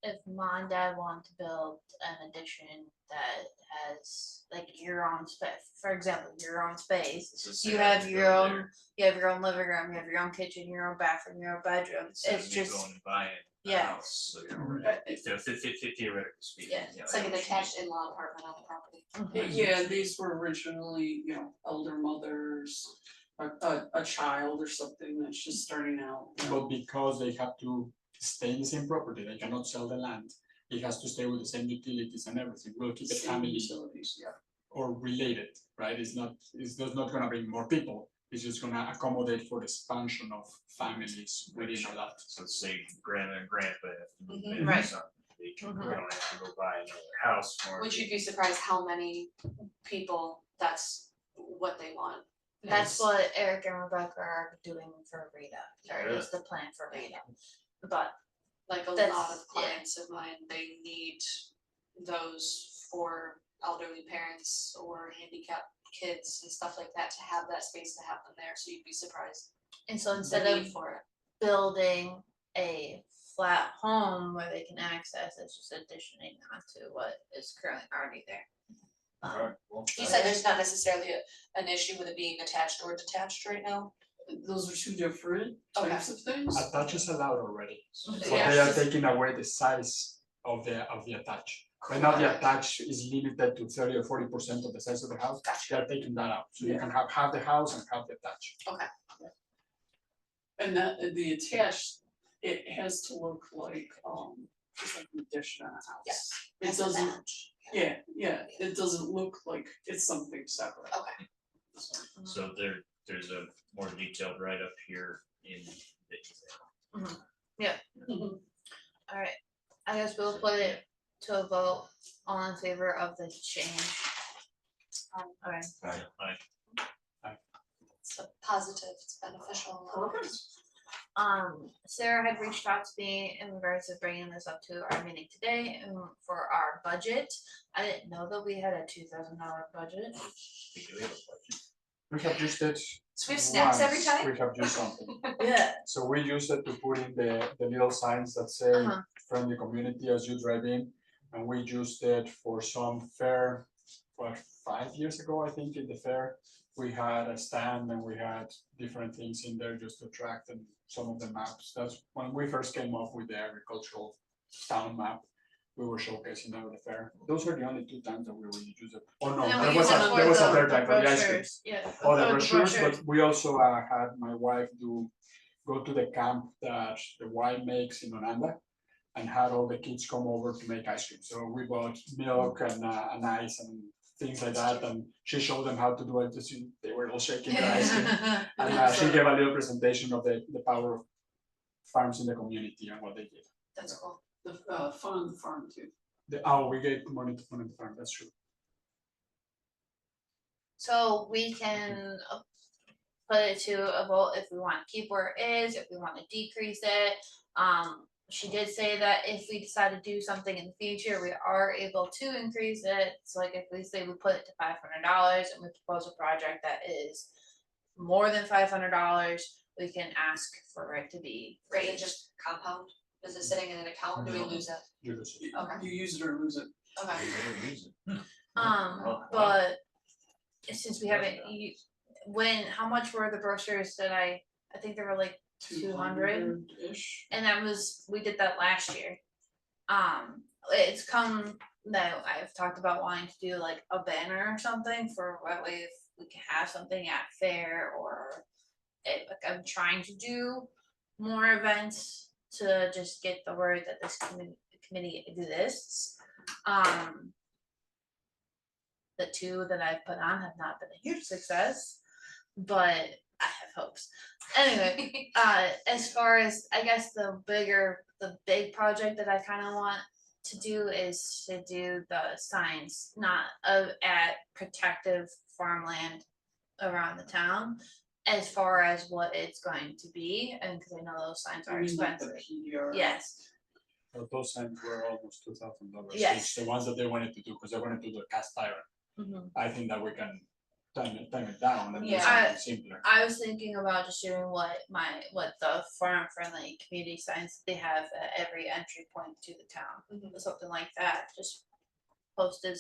if mom and dad want to build an addition that has like your own space, for example, your own space. This is You say I have would your go own, there you have your own living room, you have your own kitchen, your own bathroom, your own bedroom, instead of it's me just, going and buying a yeah. house, so, you know, theoretically speaking. Yeah, you know, It's like an I know what you attached in-law apartment on the property. Mhm. yeah, these were originally, you know, elder mothers, a child or something that's just starting out. you know. But because they have to stay in the same property, they cannot sell the land. It has to stay with the same utilities and everything. We'll keep it Same family utilities, yeah. or related, right? It's just not gonna bring more people. It's just gonna accommodate for the expansion of families within a lot. So say grandma and grandpa have to move Mhm. in or Right. something, they can, Mhm. they don't have to go buy another house for. Would you be surprised how many people that's what they want? That's Is- what Eric and Rebecca are doing for Rita, or is the plan for Rita. But Like a That's- lot of yeah. clients of mine, they need those for elderly parents or handicapped kids and stuff like that, to have that space to have them there, so you'd be surprised. and so The instead need of for it. building a flat home where they can access, it's just additioning onto what is currently already there. Alright, well, You said there's not necessarily an issue with it being attached or detached right now? Those are two different Okay. types of things. Attach is allowed already, but Yeah. they are taking away the size of the attach. Right now, the attach is limited to 30 or 40% of the size of the house. Gotcha. They are taking that out, so you Yeah. can have half the house and half the attach. And that, the attached, it has to look like, just like an addition on a house. Yes. It Has to doesn't, match. yeah, it doesn't look like it's something separate. Okay. So there's a more detailed write-up here in the email. Mhm. Alright, I guess we'll put it to a vote, all in favor of the change. Alright, It's a positive, it's beneficial. Sarah had reached out to me in regards to bringing this up to our meeting today and for our budget. I didn't know that we had a $2,000 budget. We do have a budget. We have used it. So we have snacks every once, time? We have used something. Yeah. So we use it to put in the little signs that say Uh-huh. friendly community as you drive in. And we used it for some fair, 5 years ago, I think, in the fair. We had a stand and we had different things in there just to attract and some of the maps. That's when we first came up with the agricultural town map. We were showcasing that at the fair. Those are the only 2 times that we really use it. Oh no, And then we there use was it a, for there was a the- third the time for the ice cream. brochures, yeah. Oh, the the brochures, brochures. but we also had my wife go to the camp that the Y makes in Onanda and had all the kids come over to make ice cream. So we bought milk and ice and things like that, and she showed them how to do it. They were all shaking their ice cream. And she gave a little presentation of the power of farms in the community and what they did. That's cool. The, fun on the farm too. We gave money to Fun on the Farm, that's true. So we can put it to a vote if we wanna keep where it is, if we wanna decrease it. She did say that if we decide to do something in the future, we are able to increase it. So like if we say we put it to $500 and we propose a project that is more than $500, we can ask for it to be Right, and raised. just compound, is it sitting in an account, or do we lose it? You just- Okay. You use it or lose it. Okay. We better use it. But since we haven't, how much were the brochures that I think they were like 200? Ish. And we did that last year. It's come that I've talked about wanting to do like a banner or something for what way if we can have something at fair or like I'm trying to do more events to just get the word that this committee exists. The two that I've put on have not been a huge success, but I have hopes. Anyway, as far as I guess the big project that I kind of want to do is to do the signs, not at protective farmland around the town, as far as what it's going to be, and because I know those signs are expensive. Yes. Well, those signs were almost $2,000. Yes. The ones that they wanted to do, because they wanted to do the cast iron. Mhm. I think that we can time it down and do Yeah. something simpler. I was thinking about just doing what the farm friendly community signs they have at every entry point to the town, something like that, just posted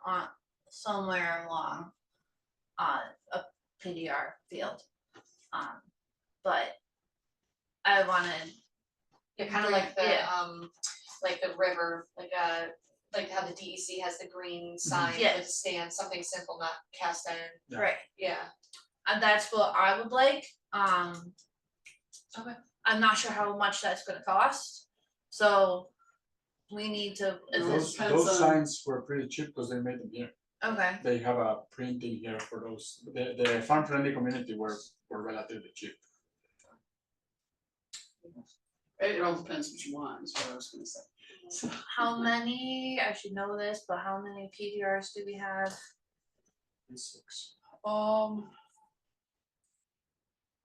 on somewhere along a PDR field. But I wanted. Yeah, kind of like the Yeah. like the river, like how the DEC has the green sign Yeah. with stand, something simple, not cast iron. Yeah. Right. Yeah. And that's what I would like. Okay. I'm not sure how much that's gonna cost, so we need to. Those depends on- signs were pretty cheap because they made them here. Okay. They have a printing here for those. The farm friendly community were relatively cheap. It all depends what you want, is what I was gonna say. So, How many? I should know this, but how many PDRs do we have? 6.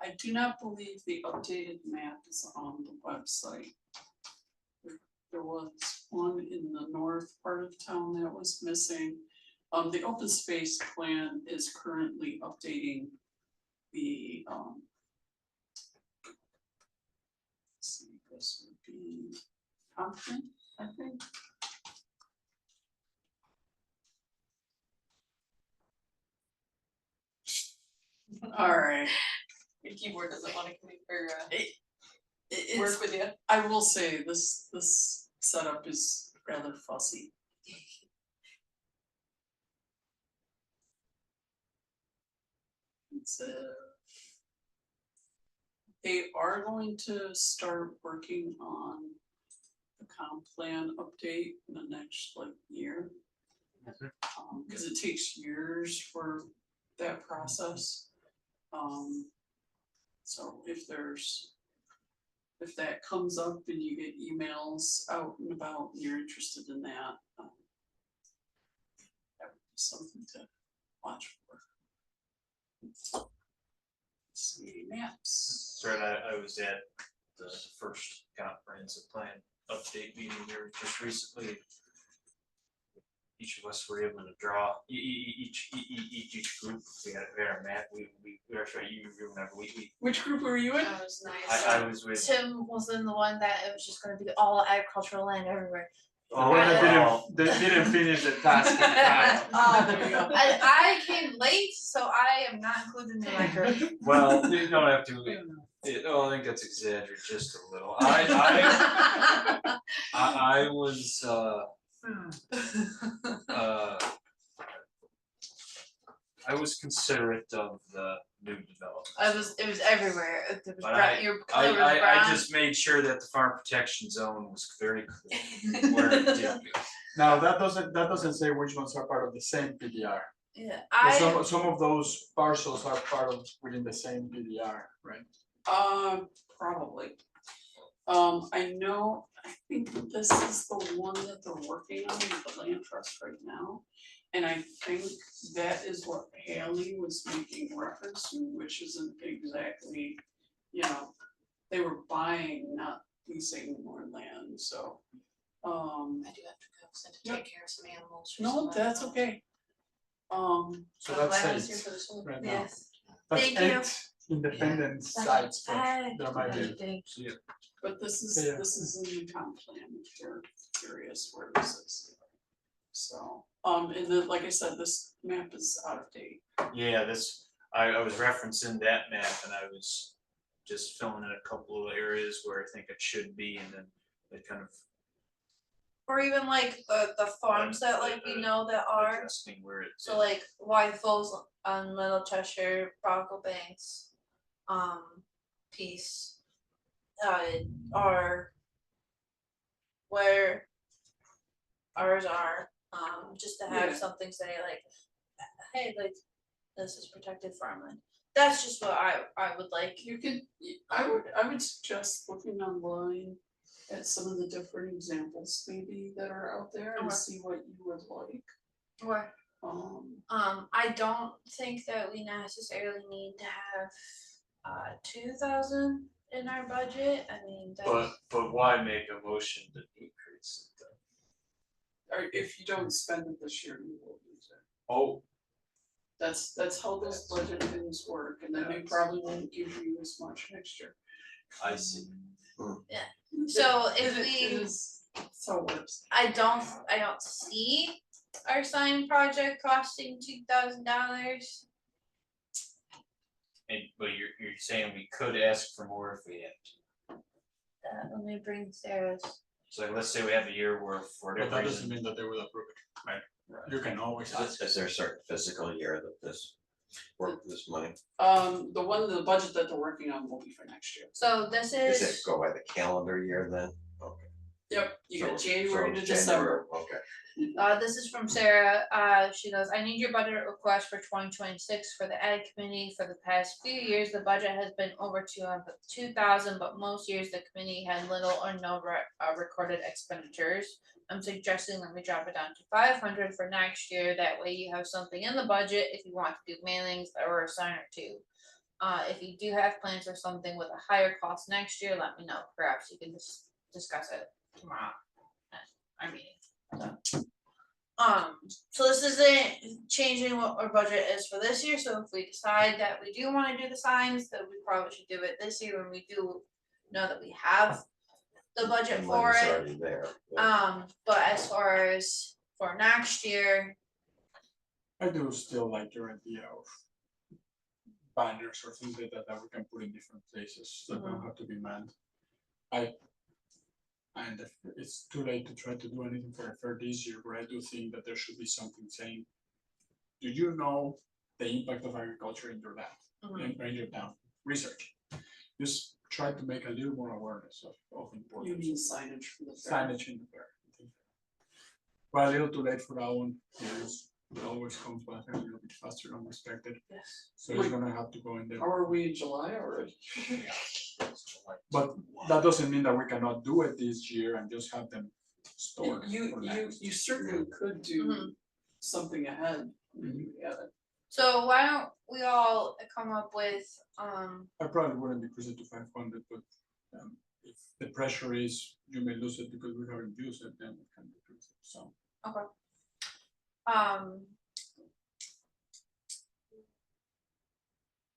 I do not believe the updated map is on the website. There was one in the north part of town that was missing. The open space plan is currently updating the, let's see, this would be Compton, I think. All right. Your keyboard doesn't want to It's- work with you. I will say this setup is rather fussy. It's they are going to start working on the comp plan update in the next year. Cause it takes years for that process. So if that comes up and you get emails out and about and you're interested in that, that would be something to watch for. See maps. Right, I was at the first comprehensive plan update meeting here just recently. Each of us were able to draw each group. We had a map. We actually you remember we. Which group were you in? That was nice. I was with. Tim was in the one that it was just gonna be all agricultural land everywhere. The one that didn't finish the task in time. Oh, there you go. I came late, so I am not included in my group. Well, you don't have to. I think that's exaggerated just a little. I was. I was considerate of the new development. It was everywhere. It was But brown, you're clear with the brown. I just made sure that the farm protection zone was very clear where it did go. Now, that doesn't say which ones are part of the same PDR. Yeah, But some of those parcels are part of within the same PDR, right? Probably. I think this is the one that they're working on with the land trust right now. And I think that is what Haley was making reference to, which isn't exactly, they were buying, not leasing more land, so. I do have to go, so to take care of some animals. for No, someone. that's okay. So I'm that's glad I was 8 here for this one. right now. yes. That's Thank you. 8 independent sites, but there might be. Thank you. But this Yeah. is in the comp plan, if you're curious where this is. So, and then, like I said, this map is out of date. Yeah, I was referencing that map and I was just filling in a couple of areas where I think it should be, and then it kind of Or even like the farms that like we know that are, adjusting where it. so like White Falls on Little Cheshire, Bronco Banks, Peace, are where ours are, just to have Yeah. something say like, hey, like, this is protected farmland. That's just what I would like. You could, I would suggest looking online at some of the different examples maybe that are out there and Okay. see what you would like. Or, I don't think that we necessarily need to have 2,000 in our budget. I mean, that's. But why make a motion to decrease it then? Or if you don't spend it this year, you will lose it. Oh, That's how those budget things work, and then they probably won't give you as much next year. I see. So if It we, is, that's how it works. I don't see our sign project costing $2,000. And, but you're saying we could ask for more if we had to. Let me bring Sarah's. So let's say we have a year where for But whatever that doesn't reason, mean that they will approve it, right? You can always ask. Is there a certain physical year that this money, The budget that they're working on will be for next year. So this does it is, go by the calendar year then? Okay. Yep, you got So- January so to January, December. Okay. this is from Sarah. She goes, I need your budget request for 2026 for the ed committee. For the past few years, the budget has been over 2,000, but most years the committee had little or no recorded expenditures. I'm suggesting that we drop it down to 500 for next year. That way you have something in the budget if you want to do mailings or a sign or two. If you do have plans for something with a higher cost next year, let me know. Perhaps you can just discuss it tomorrow at our meeting. So this isn't changing what our budget is for this year, so if we decide that we do wanna do the signs, then we probably should do it this year when we do know that we have the budget The for money's it. already there. Yeah. But as far as for next year, I do still like your idea of banners or things like that we can put in different places that don't have to be manned. And if it's too late to try to do anything for a fair this year, but I do think that there should be something saying, do you know the impact of agriculture in your land, in your town? Research. Just try to make a little more awareness of You importance. need signage for the fair. Signage in the fair. But a little too late for that one, it always comes back a little bit faster than expected, yes. so it's gonna have to go in there. How are we in July already? But that doesn't mean that we cannot do it this year and just have them stored for next. You certainly could do something ahead when you have it. So why don't we all come up with, I probably wouldn't decrease it to 500, but if the pressure is you may lose it because we haven't used it, then we can decrease it, so. okay.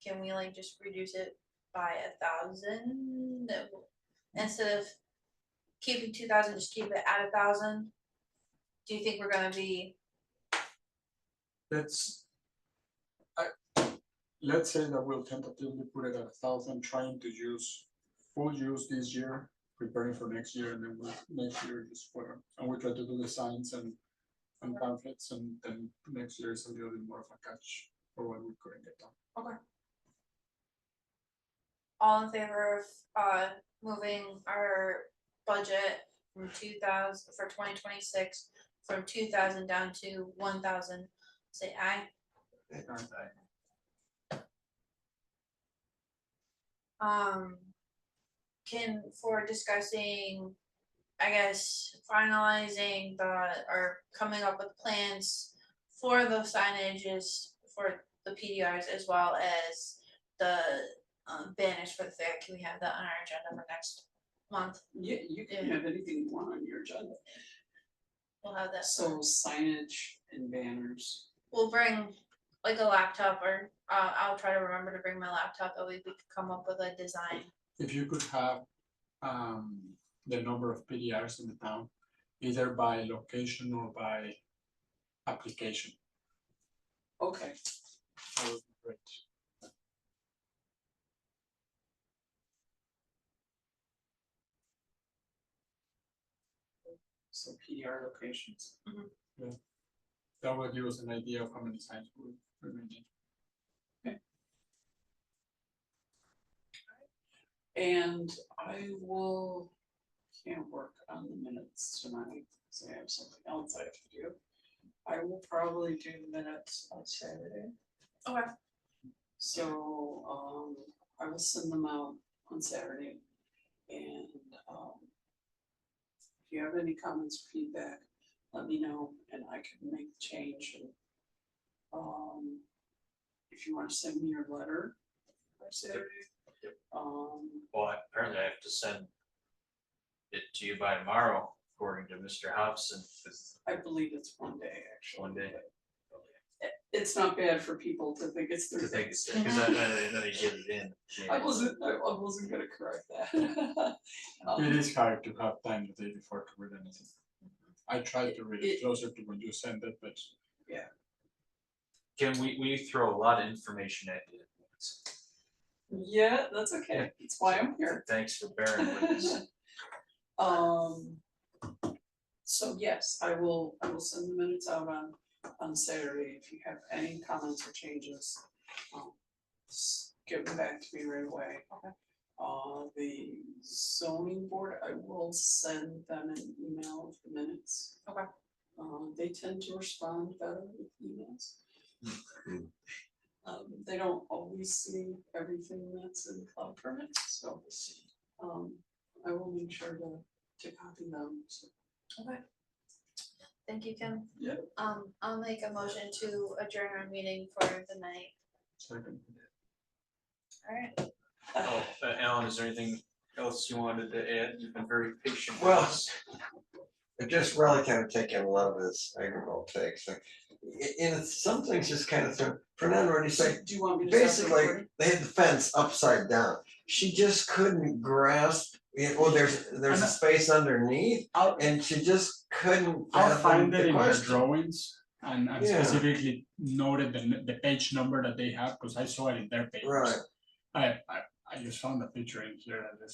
Can we like just reduce it by 1,000? Instead of keeping 2,000, just keep it at 1,000? Do you think we're gonna be, Let's say that we'll tentatively put it at 1,000, trying to use full use this year, preparing for next year, and then next year just for, and we try to do the signs and pamphlets, and then next year is a little bit more of a catch for what we couldn't get done. okay? All in favor of moving our budget from 2,000 for 2026 from 2,000 down to 1,000, say aye. For discussing, I guess, finalizing or coming up with plans for the signages for the PDRs as well as the banners for the fair. Can we have that on our agenda for next month? Yeah, you can have anything you want on your agenda. We'll have that. So signage and banners. We'll bring like a laptop, or I'll try to remember to bring my laptop, that way we could come up with a design. If you could have the number of PDRs in the town, either by location or by application. Okay, That would be great. so PDR locations. That will give us an idea of how many signs we may need. And I can't work on the minutes tonight, because I have something else I have to do. I will probably do the minutes on Saturday. Okay. So, I will send them out on Saturday. And, if you have any comments or feedback, let me know and I can make the change and, if you wanna send me your letter by Saturday. Well, apparently I have to send it to you by tomorrow, according to Mr. Hobson, because I believe it's one day, actually. one day. It's not bad for people to think it's To 3 think days. it's, because then I get it in. I wasn't gonna correct that. It is hard to have time the day before to read anything. I tried to read it closer to when you send it, but Can we throw a lot of information at you? Yeah, that's okay, that's why I'm here. Thanks for bearing with us. So yes, I will send the minutes out on Saturday. If you have any comments or changes, just get them back to me right away. Okay. The zoning board, I will send them an email of the minutes. Okay. They tend to respond better with emails. They don't always see everything that's in cloud permits, so I will make sure to copy them, so. Okay. Thank you, Kim. Yeah. I'll make a motion to adjourn our meeting for the night. second. Alright. Oh, Alan, is there anything else you wanted to add? You've been very patient with Well, us. It just really kind of taking a lot of this agrivoltaic thing. And some things just kind of, Fernando already said, Do you want me to? stop basically, recording? they had the fence upside down. She just couldn't grasp, well, there's a space underneath, and she just couldn't I'll fathom find it the in her question. drawings and Yeah. specifically noted the page number that they have, because I saw it in their papers. Right. I just found a picture in here and this